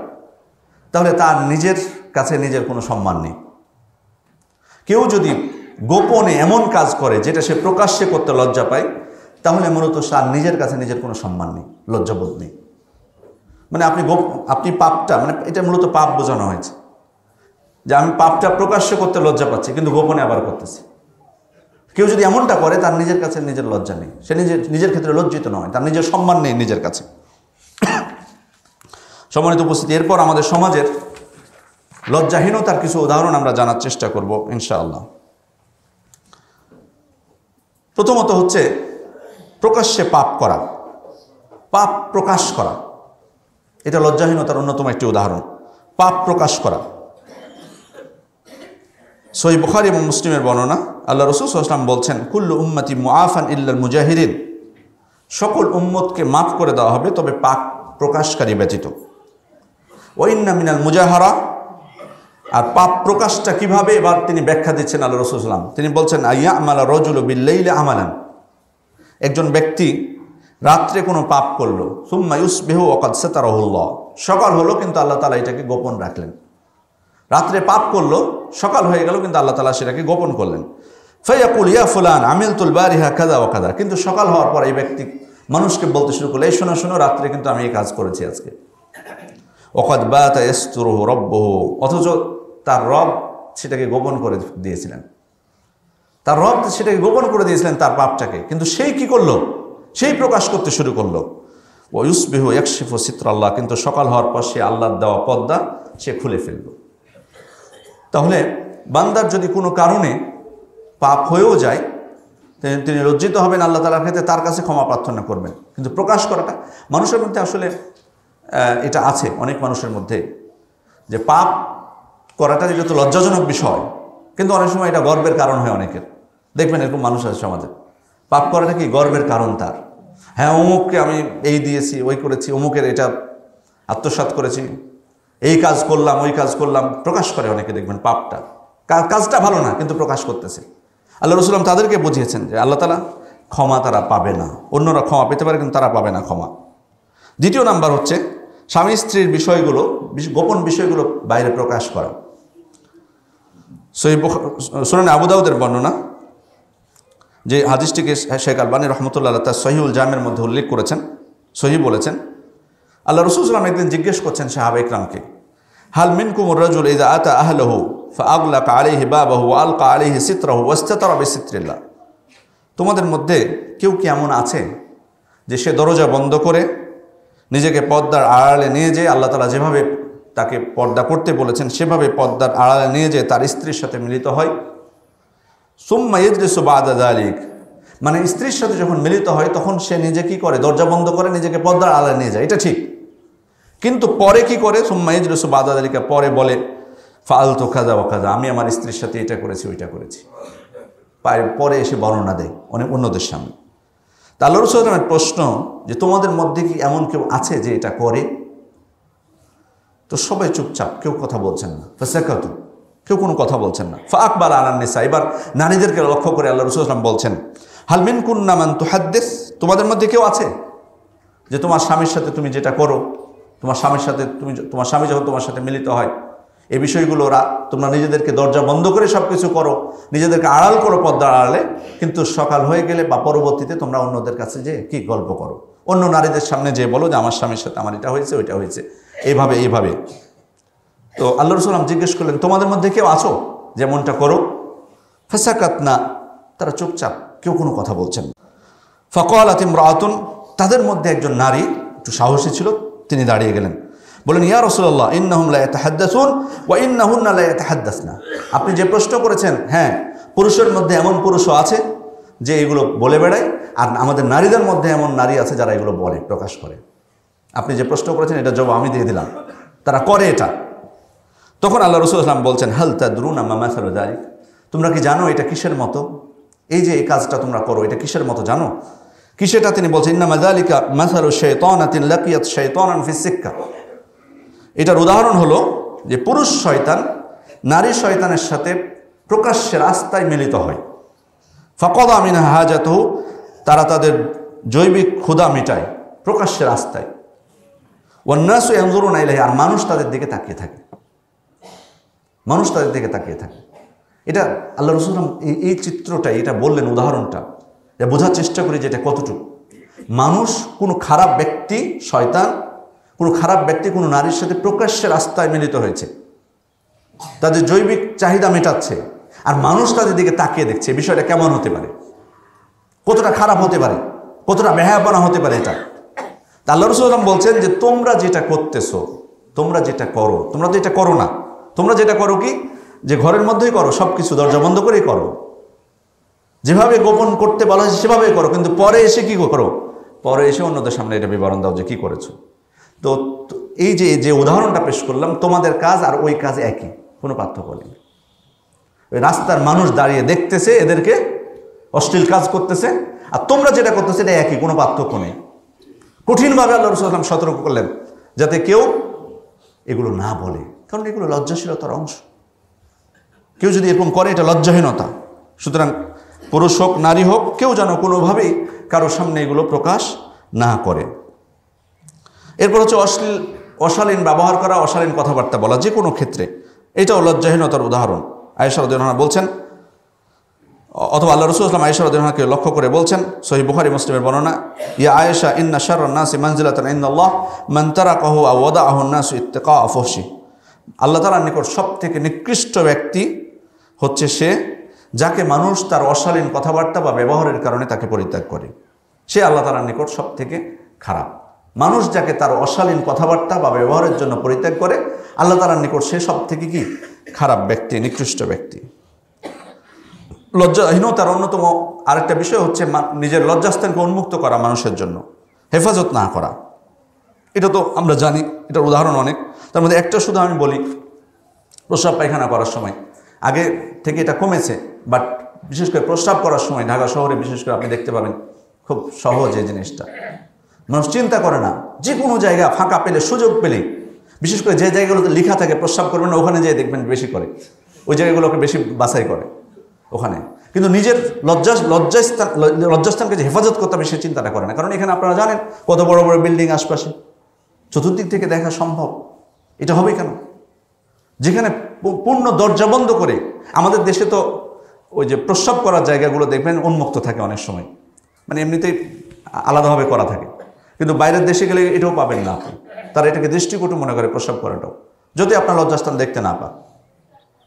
তাহলে তার নিজের কাছে নিজের কোনো সম্মান নেই। কেউ যদি গোপনে এমন কাজ করে যেটা সে প্রকাশ্যে করতে লজ্জা পায়, তাহলে মূলত তার নিজের কাছে নিজের কোনো সম্মান নেই, লজ্জাবোধ নেই। মানে আপনি পাপটা, মানে এটা মূলত পাপ বোঝানো হয়েছে যে আমি পাপটা প্রকাশ্যে করতে লজ্জা পাচ্ছি, কিন্তু গোপনে আবার করতেছি। কেউ যদি এমনটা করে, তার নিজের কাছে নিজের লজ্জা নেই, সে নিজের ক্ষেত্রে লজ্জিত নয়, তার নিজের সম্মান নেই নিজের কাছে। সম্মানিত উপস্থিতি, এরপর আমাদের সমাজের লজ্জাহীনতার কিছু উদাহরণ আমরা জানার চেষ্টা করব ইনশাআল্লাহ। প্রথমত হচ্ছে প্রকাশ্যে পাপ করা, পাপ প্রকাশ করা, এটা লজ্জাহীনতার অন্যতম একটি উদাহরণ। পাপ প্রকাশ করা। সহিহ বুখারী এবং মুসলিমের বর্ণনা, আল্লাহ রাসূল সাল্লাল্লাহু আলাইহি ওয়াসাল্লাম বলছেন, কুল্লু উম্মতি মুআফান ইল্লাল মুজাহিরিন, সকল উম্মতকে মাফ করে দেওয়া হবে তবে পাপ প্রকাশকারী ব্যতীত। ওয়া ইন্না মিনাল মুজাহারা, আর পাপ প্রকাশটা কিভাবে এবার তিনি ব্যাখ্যা দিচ্ছেন আল্লাহ রাসূল সাল্লাল্লাহু আলাইহি ওয়াসাল্লাম। তিনি বলছেন, আইয়া আমালা রাজুলু বিল-লাইলি আমালান, একজন ব্যক্তি রাত্রে কোনো পাপ করলো, সুম্মা ইউসবিহু ওয়া কাদ সাতারাহুল্লাহ, সকাল হলো কিন্তু আল্লাহ তাআলা এটাকে গোপন রাখলেন। রাত্রে পাপ করলো, সকাল হয়ে গেল কিন্তু আল্লাহ তাআলা সেটাকে গোপন করলেন। ফায়াকুল ইয়া ফুলান আমিলতুল বারিহা কাযা ওয়া কাযা, কিন্তু সকাল হওয়ার পর এই ব্যক্তি মানুষকে বলতে শুরু করলো, এই শোনো রাত্রে কিন্তু আমি এই কাজ করেছি আজকে। ওয়াকাদ বাতা ইয়াসতুরুহু রাব্বুহু, অথচ তার রব সেটাকে গোপন করে দিয়েছিলেন, তার রব সেটাকে গোপন করে দিয়েছিলেন তার পাপটাকে, কিন্তু সেই কি করলো, সেই প্রকাশ করতে শুরু করলো। ওয়া ইউসবিহু ইয়াকশিফু সিতরাল্লাহ, কিন্তু সকাল হওয়ার পর সে আল্লাহর দেওয়া পর্দা সে খুলে ফেললো। তাহলে বান্দার যদি কোনো কারণে পাপ হয়েও যায়, তিনি লজ্জিত হবেন আল্লাহ তাআলার ক্ষেত্রে, তার কাছে ক্ষমা প্রার্থনা করবেন। কিন্তু প্রকাশ করাটা মানুষের মধ্যে আসলে এটা আছে অনেক মানুষের মধ্যে, যে পাপ করাটা যেটা তো লজ্জাজনক বিষয়, কিন্তু অনেক সময় এটা গর্বের কারণ হয় অনেকের। দেখবেন এরকম মানুষ আছে সমাজে, পাপ করাটা কি গর্বের কারণ তার। হ্যাঁ, অমুককে আমি এই দিয়েছি, ওই করেছি, অমুকের এটা আত্মসাৎ করেছি, এই কাজ করলাম, ওই কাজ করলাম, প্রকাশ করে অনেকে। দেখবেন পাপটা, কাজটা ভালো না কিন্তু প্রকাশ করতেছে। আল্লাহ রাসূল তাদেরকে বুঝিয়েছেন যে আল্লাহ তাআলা ক্ষমা তারা পাবে না, অন্যরা ক্ষমা পেতে পারে কিন্তু তারা পাবে না ক্ষমা। দ্বিতীয় নাম্বার হচ্ছে স্বামী স্ত্রীর বিষয়গুলো, গোপন বিষয়গুলো বাইরে প্রকাশ করা। সুনানে আবু দাউদের বর্ণনা, যে হাদিসটিকে শেখ আলবানী রাহমাতুল্লাহ আলাইহি তার সহিহুল জামের মধ্যে উল্লেখ করেছেন, সহিহ বলেছেন, আল্লাহ রাসূল সাল্লাল্লাহু আলাইহি ওয়াসাল্লাম একদিন জিজ্ঞেস করছেন সাহাবা ইকরামকে, হাল মিনকুমুর রাজুল ইযা আতা আহলাহু ফাআগলাকা আলাইহি বাবাহু ওয়া আলকা আলাইহি সিতরাহু ওয়াস্তাতারা বিসিত্রিল্লাহ, তোমাদের মধ্যে কেউ কি এমন আছে যে সে দরজা বন্ধ করে নিজেকে পর্দার আড়ালে নিয়ে যেয়ে আল্লাহ তাআলা যেভাবে তাকে পর্দা করতে বলেছেন সেভাবে পর্দার আড়ালে নিয়ে যেয়ে তার স্ত্রীর সাথে মিলিত হয়। সুম্মা ইয়াজলিসু বা'দা যালিক, মানে স্ত্রীর সাথে যখন মিলিত হয় তখন সে নিজে কি করে, দরজা বন্ধ করে নিজেকে পর্দার আড়ালে নিয়ে যায়, এটা ঠিক। কিন্তু পরে কি করে, সুম্মা ইয়াজলিসু বা'দা যালিকা, পরে বলে ফাআলতু কাযা ওয়া কাযা, আমি আমার স্ত্রীর সাথে এটা করেছি ওইটা করেছি, পরে এসে বর্ণনা দেয় অনেক অন্যদের সামনে। তা আল্লাহ রাসূল সাল্লাল্লাহু আলাইহি ওয়াসাল্লামের প্রশ্ন যে তোমাদের মধ্যে কি এমন কেউ আছে যে এটা করে? তো সবাই চুপচাপ, কেউ কথা বলছেন না। ফাসাকাতু, কেউ কোনো কথা বলছেন না। ফাআকবালা আলান নিসা, এবার নারীদেরকে লক্ষ্য করে আল্লাহ রাসূল সাল্লাল্লাহু আলাইহি ওয়াসাল্লাম বলছেন, হাল মিনকুন্না মান তুহাদ্দিস, তোমাদের মধ্যে কেউ আছে যে তোমার স্বামীর সাথে তুমি যেটা করো, তোমার স্বামীর সাথে তোমার স্বামী যখন তোমার সাথে মিলিত হয় এই বিষয়গুলো তোমরা নিজেদেরকে দরজা বন্ধ করে সব কিছু করো, নিজেদেরকে আড়াল করো পর্দার আড়ালে, কিন্তু সকাল হয়ে গেলে বা পরবর্তীতে তোমরা অন্যদের কাছে যে কি গল্প করো, অন্য নারীদের সামনে যে বলো যে আমার স্বামীর সাথে আমার এটা হয়েছে ওইটা হয়েছে, এইভাবে। তো আল্লাহ রাসূল জিজ্ঞেস করলেন তোমাদের মধ্যে কেউ আছো যেমনটা করো? ফাসাকাতনা, তারা চুপচাপ, কেউ কোনো কথা বলছেন না। ফাকালাত ইমরাআতুন, তাদের মধ্যে একজন নারী একটু সাহসী ছিল, তিনি দাঁড়িয়ে গেলেন, বলেন ইয়া রাসূলুল্লাহ ইন্নাহুম লা ইয়াতাহাদ্দাসুন ওয়া ইন্নাহুন্না লা ইয়াতাহাদ্দাসনা, আপনি যে প্রশ্ন করেছেন, হ্যাঁ পুরুষের মধ্যে এমন পুরুষও আছে যে এগুলো বলে বেড়ায়, আর আমাদের নারীদের মধ্যে এমন নারী আছে যারা এগুলো বলে, প্রকাশ করে। আপনি যে প্রশ্ন করেছেন এটা জবাব আমি দিয়ে দিলাম, তারা করে এটা। তখন আল্লাহ রাসূল সাল্লাল্লাহু আলাইহি ওয়াসাল্লাম বলছেন হাল তাদরুনা মা মাসালু যালিক, তোমরা কি জানো এটা কিসের মতো? এই যে এই কাজটা তোমরা করো এটা কিসের মতো জানো? কিসেটা? তিনি বলছেন ইন্নামা যালিকা মাসালু শাইতানাতিন লাকিয়াত শাইতানান ফিস সিক্কা, এটার উদাহরণ হলো যে পুরুষ শয়তান নারী শয়তানের সাথে প্রকাশ্যে রাস্তায় মিলিত হয়। ফাকাদা মিনহা হাজাতুহু, তারা তাদের জৈবিক ক্ষুধা মেটায় প্রকাশ্যে রাস্তায়। ওয়ান নাসু ইয়ানজুরুনা ইলাইহি, আর মানুষ তাদের দিকে তাকিয়ে থাকে, মানুষ তাদের দিকে তাকিয়ে থাকে। এটা আল্লাহ রাসূল এই চিত্রটাই, এটা বললেন উদাহরণটা, এটা বোঝার চেষ্টা করি যে এটা কতটুকু মানুষ, কোনো খারাপ ব্যক্তি শয়তান, কোনো খারাপ ব্যক্তি কোনো নারীর সাথে প্রকাশ্যে রাস্তায় মিলিত হয়েছে, তাদের জৈবিক চাহিদা মেটাচ্ছে, আর মানুষ তাদের দিকে তাকিয়ে দেখছে। বিষয়টা কেমন হতে পারে, কতটা খারাপ হতে পারে, কতটা বেহায়াপনা হতে পারে এটা। আল্লাহ রাসূল বলছেন যে তোমরা যেটা করতেছো, তোমরা যেটা করো, তোমরা তো এটা করো না, তোমরা যেটা করো কি, যে ঘরের মধ্যেই করো, সব কিছু দরজা বন্ধ করেই করো, যেভাবে গোপন করতে বলা হয়েছে সেভাবেই করো, কিন্তু পরে এসে কি করো, পরে এসে অন্যদের সামনে এটা বিবরণ দাও যে কি করেছো। তো এই যে উদাহরণটা পেশ করলাম, তোমাদের কাজ আর ওই কাজ একই, কোনো পার্থক্য নেই। ওই রাস্তার মানুষ দাঁড়িয়ে দেখতেছে এদেরকে অশ্লীল কাজ করতেছে, আর তোমরা যেটা করতেছে এটা একই, কোনো পার্থক্য নেই। কঠিনভাবে আল্লাহ রাসূল সাল্লাল্লাহু আলাইহি ওয়াসাল্লাম সতর্ক করলেন যাতে কেউ এগুলো না বলে, কারণ এগুলো লজ্জাশীলতার অংশ। কেউ যদি এরকম করে এটা লজ্জাহীনতা। সুতরাং পুরুষ হোক নারী হোক, কেউ যেন কোনোভাবেই কারোর সামনে এগুলো প্রকাশ না করে। এরপর হচ্ছে অশালীন ব্যবহার করা, অশালীন কথাবার্তা বলা যে কোনো ক্ষেত্রে, এটাও লজ্জাহীনতার উদাহরণ। আয়েশা রাদিয়াল্লাহু আনহা বলছেন, অথবা আল্লাহ রাসূল সাল্লাল্লাহু আলাইহি ওয়াসাল্লাম আয়েশা রাদিয়াল্লাহু আনহাকে লক্ষ্য করে বলছেন, সহিহ বুখারী মুসলিমের বর্ণনা, ইয়া আয়েশা ইন্না শাররান নাসি মানজিলাতান ইনদাল্লাহ মান তারাকাহু আও ওয়াদাআহু আন-নাসু ইত্তিকা ফুহশি, আল্লাহ তাআলার নিকট সবথেকে নিকৃষ্ট ব্যক্তি হচ্ছে সে যাকে মানুষ তার অশালীন কথাবার্তা বা ব্যবহারের কারণে তাকে পরিত্যাগ করে, সে আল্লাহ তাআলার নিকট সবথেকে খারাপ। মানুষ যাকে তার অশালীন কথাবার্তা বা ব্যবহারের জন্য পরিত্যাগ করে, আল্লাহ তাআলার নিকট সে সবথেকে কি খারাপ ব্যক্তি, নিকৃষ্ট ব্যক্তি। লজ্জাহীনতার অন্যতম আরেকটা বিষয় হচ্ছে নিজের লজ্জাস্থানকে উন্মুক্ত করা, মানুষের জন্য হেফাজত না করা। এটা তো আমরা জানি, এটার উদাহরণ অনেক। তার মধ্যে একটা শুধু আমি বলি, প্রস্রাব পায়খানা করার সময়, আগে থেকে এটা কমেছে, বাট বিশেষ করে প্রস্রাব করার সময় ঢাকা শহরে বিশেষ করে আপনি দেখতে পাবেন খুব সহজ এই জিনিসটা। মানুষ চিন্তা করে না, যে কোনো জায়গা ফাঁকা পেলে, সুযোগ পেলেই, বিশেষ করে যে জায়গাগুলোতে লেখা থাকে প্রস্রাব করবেন না, ওখানে যেয়ে দেখবেন বেশি করে, ওই জায়গাগুলোকে বেশি বাছাই করে ওখানে। কিন্তু নিজের লজ্জাস্থানকে যে হেফাজত করতে হবে সে চিন্তাটা করে না, কারণ এখানে আপনারা জানেন কত বড় বড় বিল্ডিং আশপাশে, চতুর্দিক থেকে দেখা সম্ভব। এটা হবে কেন? যেখানে পূর্ণ দরজা বন্ধ করে, আমাদের দেশে তো ওই যে প্রস্রাব করার জায়গাগুলো দেখবেন উন্মুক্ত থাকে অনেক সময়, মানে এমনিতেই আলাদাভাবে করা থাকে, কিন্তু বাইরের দেশে গেলে এটাও পাবেন না আপনি। তারা এটাকে দৃষ্টিকটু মনে করে প্রস্রাব করাটাও, যদি আপনার লজ্জাস্থান দেখতে না পান।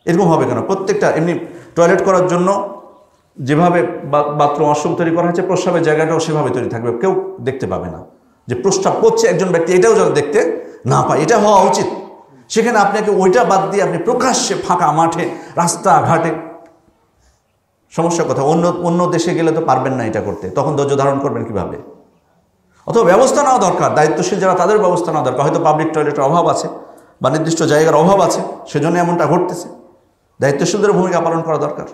এরকম হবে কেন? প্রত্যেকটা এমনি টয়লেট করার জন্য যেভাবে বাথরুম ওয়াশরুম তৈরি করা হয়েছে, প্রস্রাবের জায়গাটাও সেভাবে তৈরি থাকবে, কেউ দেখতে পাবে না। যে প্রস্রাব করছে একজন ব্যক্তি, এটাও যেন দেখতে না পায়, এটা হওয়া উচিত। সেখানে আপনাকে ওইটা বাদ দিয়ে আপনি প্রকাশ্যে ফাঁকা মাঠে রাস্তাঘাটে, সমস্যার কথা। অন্য দেশে গেলে তো পারবেন না এটা করতে, তখন ধৈর্য ধারণ করবেন কিভাবে? অথবা ব্যবস্থা নেওয়া দরকার, দায়িত্বশীল যারা তাদের ব্যবস্থা নেওয়া দরকার। হয়তো পাবলিক টয়লেটের অভাব আছে বা নির্দিষ্ট জায়গার অভাব আছে, সেজন্য এমনটা ঘটতেছে। দায়িত্বশীলদের ভূমিকা পালন করা দরকার।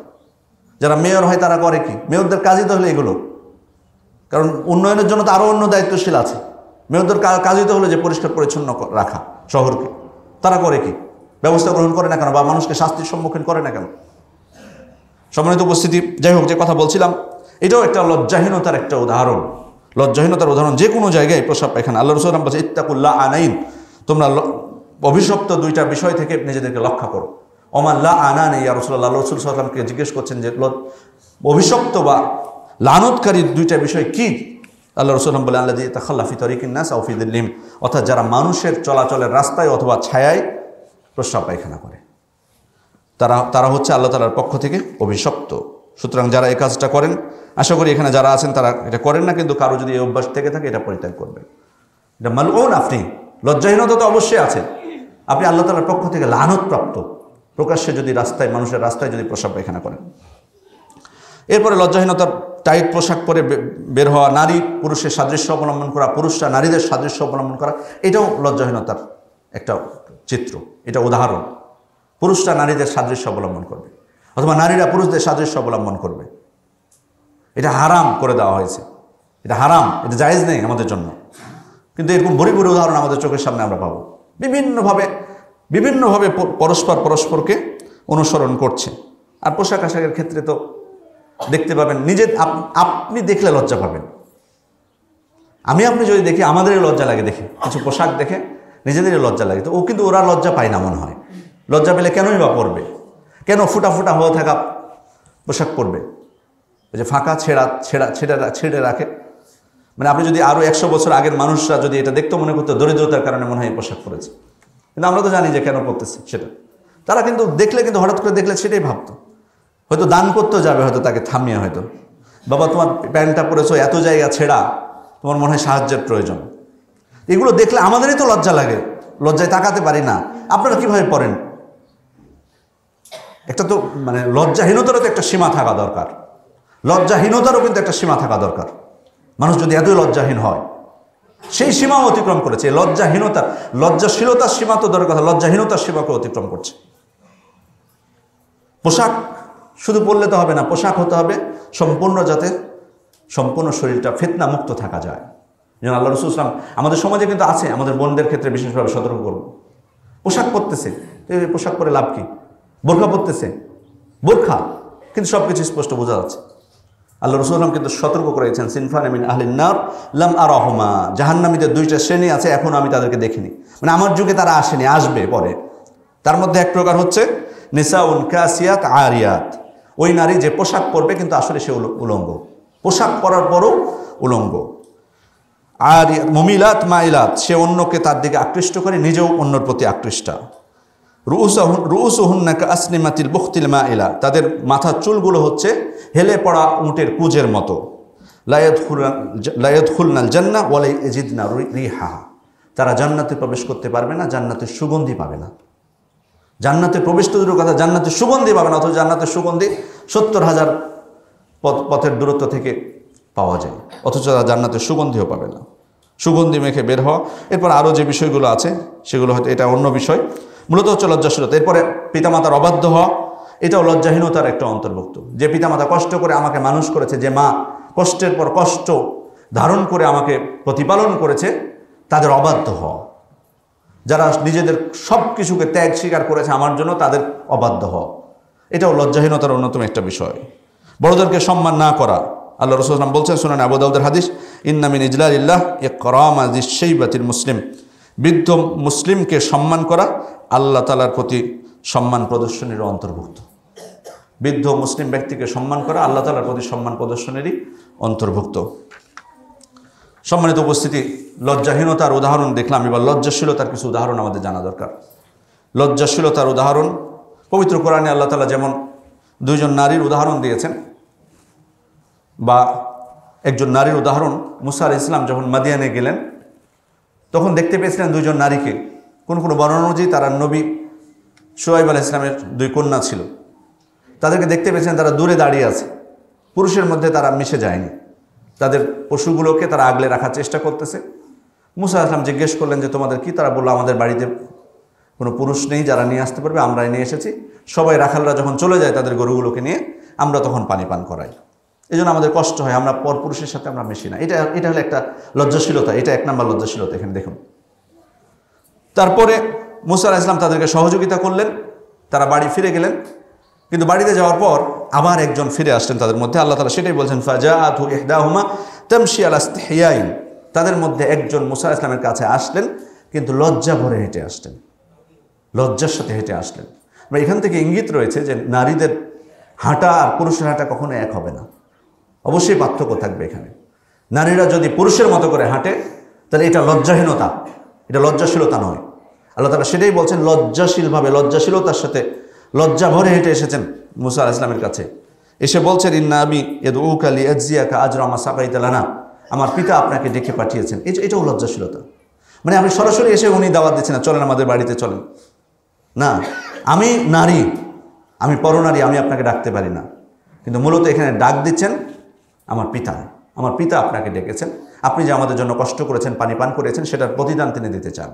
যারা মেয়র হয় তারা করে কি? মেয়রদের কাজই তো হলো এগুলো, কারণ উন্নয়নের জন্য তো আরও অন্য দায়িত্বশীল আছে। মেয়রদের কাজই তো হলো যে পরিষ্কার পরিচ্ছন্ন রাখা শহরকে। তারা করে কি? ব্যবস্থা গ্রহণ করে না কেন, বা মানুষকে শাস্তির সম্মুখীন করে না কেন? সম্মানিত উপস্থিতি, যাই হোক, যে কথা বলছিলাম, এটাও একটা লজ্জাহীনতার একটা উদাহরণ। লজ্জাহীনতার উদাহরণ যে কোনো জায়গায় প্রস্রাব পায়খানা। আল্লাহ রাসূল বলছে ইত্তাকুল্লাহ আনাইন, তোমরা অভিশপ্ত দুইটা বিষয় থেকে নিজেদেরকে রক্ষা করো। ওমান লা আনান ইয়া রাসূলুল্লাহ, আল্লাহ রাসূল সাল্লাল্লাহু আলাইহি ওয়াসাল্লামকে জিজ্ঞেস করছেন যে অভিশপ্ত বা লানতকারী দুইটা বিষয় কি? আল্লাহ রাসূল বলে আল্লাযী তাখাল্লা ফি তারিকিন নাস আও ফি যিল্লিহিম, অর্থাৎ যারা মানুষের চলাচলের রাস্তায় অথবা ছায়ায় প্রস্রাব পায়খানা করে, তারা হচ্ছে আল্লাহ তাআলার পক্ষ থেকে অভিশপ্ত। সুতরাং যারা এই কাজটা করেন, আশা করি এখানে যারা আছেন তারা এটা করেন না, কিন্তু কারো যদি এই অভ্যাস থেকে থাকে এটা পরিত্যাগ করবেন। এটা মালউন। আপনি লজ্জাহীনতা তো অবশ্যই আছে, আপনি আল্লাহ তাআলার পক্ষ থেকে লানতপ্রাপ্ত, প্রকাশ্যে যদি রাস্তায়, মানুষের রাস্তায় যদি প্রস্রাব পায়খানা করেন। এরপরে লজ্জাহীনতার টাইট পোশাক পরে বের হওয়া, নারী পুরুষের সাদৃশ্য অবলম্বন করা, পুরুষরা নারীদের সাদৃশ্য অবলম্বন করা, এটাও লজ্জাহীনতার একটা চিত্র, এটা উদাহরণ। পুরুষরা নারীদের সাদৃশ্য অবলম্বন করবে অথবা নারীরা পুরুষদের সাদৃশ্য অবলম্বন করবে, এটা হারাম করে দেওয়া হয়েছে। এটা হারাম, এটা জায়েজ নেই আমাদের জন্য। কিন্তু এরকম ভরি ভরি উদাহরণ আমাদের চোখের সামনে আমরা পাবো। বিভিন্নভাবে পরস্পরকে অনুসরণ করছে। আর পোশাক আশাকের ক্ষেত্রে তো দেখতে পাবেন, আপনি দেখলে লজ্জা পাবেন। আপনি যদি দেখি, আমাদেরই লজ্জা লাগে দেখে, কিছু পোশাক দেখে নিজেদেরই লজ্জা লাগে। তো কিন্তু ওরা লজ্জা পায় না মনে হয়। লজ্জা পেলে কেনই বা পড়বে? কেন ফুটা ফুটা হয়ে থাকা পোশাক পরবে? ওই যে ফাঁকা ছেড়ে রাখে, মানে আপনি যদি আরও 100 বছর আগের মানুষরা যদি এটা দেখতো, মনে করতো দরিদ্রতার কারণে মনে হয় এই পোশাক পরেছে। কিন্তু আমরা তো জানি যে কেন পরতেছে সেটা। তারা কিন্তু দেখলে, কিন্তু হঠাৎ করে দেখলে সেটাই ভাবতো। হয়তো দান করতে যাবে, হয়তো তাকে থামিয়ে, হয়তো বাবা তোমার প্যান্টটা পরেছো, এত জায়গা ছেঁড়া, তোমার মনে হয় সাহায্যের প্রয়োজন। এগুলো দেখলে আমাদেরই তো লজ্জা লাগে, লজ্জায় তাকাতে পারি না। আপনারা কিভাবে পড়েন? একটা তো মানে লজ্জাহীনতারও তো একটা সীমা থাকা দরকার। লজ্জাহীনতারও কিন্তু একটা সীমা থাকা দরকার। মানুষ যদি এতই লজ্জাহীন হয়, সেই সীমাও অতিক্রম করেছে। লজ্জাশীলতার সীমা তো দরকার, লজ্জাহীনতার সীমাকে অতিক্রম করছে। পোশাক শুধু পরলে তো হবে না, পোশাক হতে হবে সম্পূর্ণ, যাতে সম্পূর্ণ শরীরটা ফিতনা মুক্ত থাকা যায়। যেমন আল্লাহ রাসূল সাল্লাল্লাহু আলাইহি ওয়াসাল্লাম আমাদের সমাজে কিন্তু আছে, আমাদের বোনদের ক্ষেত্রে বিশেষভাবে সতর্ক করব। পোশাক পরতেছে, পোশাক পরে লাভ কি? বোরখা পরতেছে, বোরখা, কিন্তু সব কিছু স্পষ্ট বোঝা যাচ্ছে। আল্লাহ রাসূল সাল্লাল্লাহু আলাইহি ওয়াসাল্লাম কিন্তু সতর্ক করেছেন, সিনফান মিন আহলিন নার লাম আরাহুমা, জাহান্নামীদের দুইটা শ্রেণী আছে, এখনো আমি তাদেরকে দেখিনি। মানে আমার যুগে তারা আসেনি, আসবে পরে। তার মধ্যে এক প্রকার হচ্ছে নিসাউন কাসিয়াত আরিয়াত, ওই নারী যে পোশাক পরবে কিন্তু আসলে সে উলঙ্গ, পোশাক পরার পরও উলঙ্গ। আর মুমিলাত মাইলাত, সে অন্যকে তার দিকে আকৃষ্ট করে, নিজেও অন্যর প্রতি আকৃষ্টা। রুউসুহুন্না কাসনিমাতিল বুখতিল মাইলা, তাদের মাথার চুলগুলো হচ্ছে হেলে পড়া উটের কুজের মতো। লা ইয়াদখুলনাল জান্নাহ ওয়া লা ইয়াজিদনা রিহা, তারা জান্নাতে প্রবেশ করতে পারবে না, জান্নাতের সুগন্ধি পাবে না। জান্নাতে প্রবেশ তো দূরের কথা, জান্নাতের সুগন্ধি পাবে না। অথচ জান্নাতের সুগন্ধি 70,000 পথের দূরত্ব থেকে পাওয়া যায়, অথচ তারা জান্নাতের সুগন্ধিও পাবে না। সুগন্ধি মেখে বের হওয়া, এরপর আরও যে বিষয়গুলো আছে সেগুলো হয়তো, এটা অন্য বিষয়। মূলত হচ্ছে লজ্জাশীলতা। এরপরে পিতামাতার অবাধ্য হওয়া, এটাও লজ্জাহীনতার একটা অন্তর্ভুক্ত। যে পিতামাতা কষ্ট করে আমাকে মানুষ করেছে, যে মা কষ্টের পর কষ্ট ধারণ করে আমাকে প্রতিপালন করেছে, তাদের অবাধ্য হওয়া। যারা নিজেদের সব কিছুকে ত্যাগ স্বীকার করেছে আমার জন্য, তাদের অবাধ্য হওয়া, এটাও লজ্জাহীনতার অন্যতম একটা বিষয়। বড়দেরকে সম্মান না করা, আল্লাহ রাসূল সাল্লাল্লাহু আলাইহি ওয়াসাল্লাম বলছেন, শুনান আবু দাউদের হাদিস, ইন্না মিন ইজলালিল্লাহ ইকরামা যিশ শাইবাতিল মুসলিম, বৃদ্ধ মুসলিমকে সম্মান করা আল্লাহ তাআলার প্রতি সম্মান প্রদর্শনের অন্তর্ভুক্ত। বৃদ্ধ মুসলিম ব্যক্তিকে সম্মান করা আল্লাহ তাআলার প্রতি সম্মান প্রদর্শনেরই অন্তর্ভুক্ত। সম্মানিত উপস্থিতি, লজ্জাহীনতার উদাহরণ দেখলাম, এবার লজ্জাশীলতার কিছু উদাহরণ আমাদের জানা দরকার। লজ্জাশীলতার উদাহরণ পবিত্র কোরআনে আল্লাহ তাআলা যেমন দুইজন নারীর উদাহরণ দিয়েছেন, বা একজন নারীর উদাহরণ, মুসা আলাইহিস সালাম যখন মাদিয়ানে গেলেন, তখন দেখতে পেয়েছিলেন দুইজন নারীকে। কোন কোন বর্ণনা অনুযায়ী তারা নবী শুআয়ব আলাইহিস সালামের দুই কন্যা ছিল। তাদেরকে দেখতে পেয়েছেন তারা দূরে দাঁড়িয়ে আছে, পুরুষের মধ্যে তারা মিশে যায়নি, তাদের পশুগুলোকে তারা আগলে রাখার চেষ্টা করতেছে। মুসা আলাইহিস সালাম জিজ্ঞেস করলেন যে তোমাদের কি? তারা বলল আমাদের বাড়িতে কোনো পুরুষ নেই যারা নিয়ে আসতে পারবে, আমরাই নিয়ে এসেছি। সবাই রাখালরা যখন চলে যায় তাদের গরুগুলোকে নিয়ে, আমরা তখন পানি পান করাই, এই জন্য আমাদের কষ্ট হয়, আমরা পর পুরুষের সাথে আমরা মিশি না। এটা হলো একটা লজ্জাশীলতা, এটা এক নম্বর লজ্জাশীলতা এখানে দেখুন। তারপরে মুসা আলাইহিস সালাম তাদেরকে সহযোগিতা করলেন, তারা বাড়ি ফিরে গেলেন। কিন্তু বাড়িতে যাওয়ার পর আবার একজন ফিরে আসলেন তাদের মধ্যে। আল্লাহ তাআলা সেটাই বলছেন, ফাজাআতু ইহদাহুমা তামশি আলা ইসতিহয়াইন। তাদের মধ্যে একজন মুসা আলাইহিস সালামের কাছে আসলেন, কিন্তু লজ্জা ভরে হেঁটে আসলেন, লজ্জার সাথে হেঁটে আসলেন। এখান থেকে ইঙ্গিত রয়েছে যে নারীদের হাঁটা আর পুরুষের হাঁটা কখনো এক হবে না, অবশ্যই পার্থক্য থাকবে এখানে। নারীরা যদি পুরুষের মতো করে হাঁটে তাহলে এটা লজ্জাহীনতা, এটা লজ্জাশীলতা নয়। আল্লাহ তাআলা সেটাই বলছেন, লজ্জাশীলভাবে, লজ্জাশীলতার সাথে লজ্জা ভরে হেঁটে এসেছেন মুসা আলাইহিস সালামের কাছে। এসে বলছেন, ইন্না আবি ইয়াদউকা লিয়াজজিয়াকা আজরা মা সাকাইতা লানা, আমার পিতা আপনাকে ডেকে পাঠিয়েছেন। এটাও লজ্জাশীলতা। মানে আপনি সরাসরি এসে উনি দাওয়াত দিচ্ছেন না, চলেন আমাদের বাড়িতে চলেন, না, আমি নারী, আমি পরনারী, আমি আপনাকে ডাকতে পারি না। কিন্তু মূলত এখানে ডাক দিচ্ছেন আমার পিতা, আমার পিতা আপনাকে ডেকেছেন, আপনি যে আমাদের জন্য কষ্ট করেছেন, পানি পান করেছেন, সেটার প্রতিদান তিনি দিতে চান।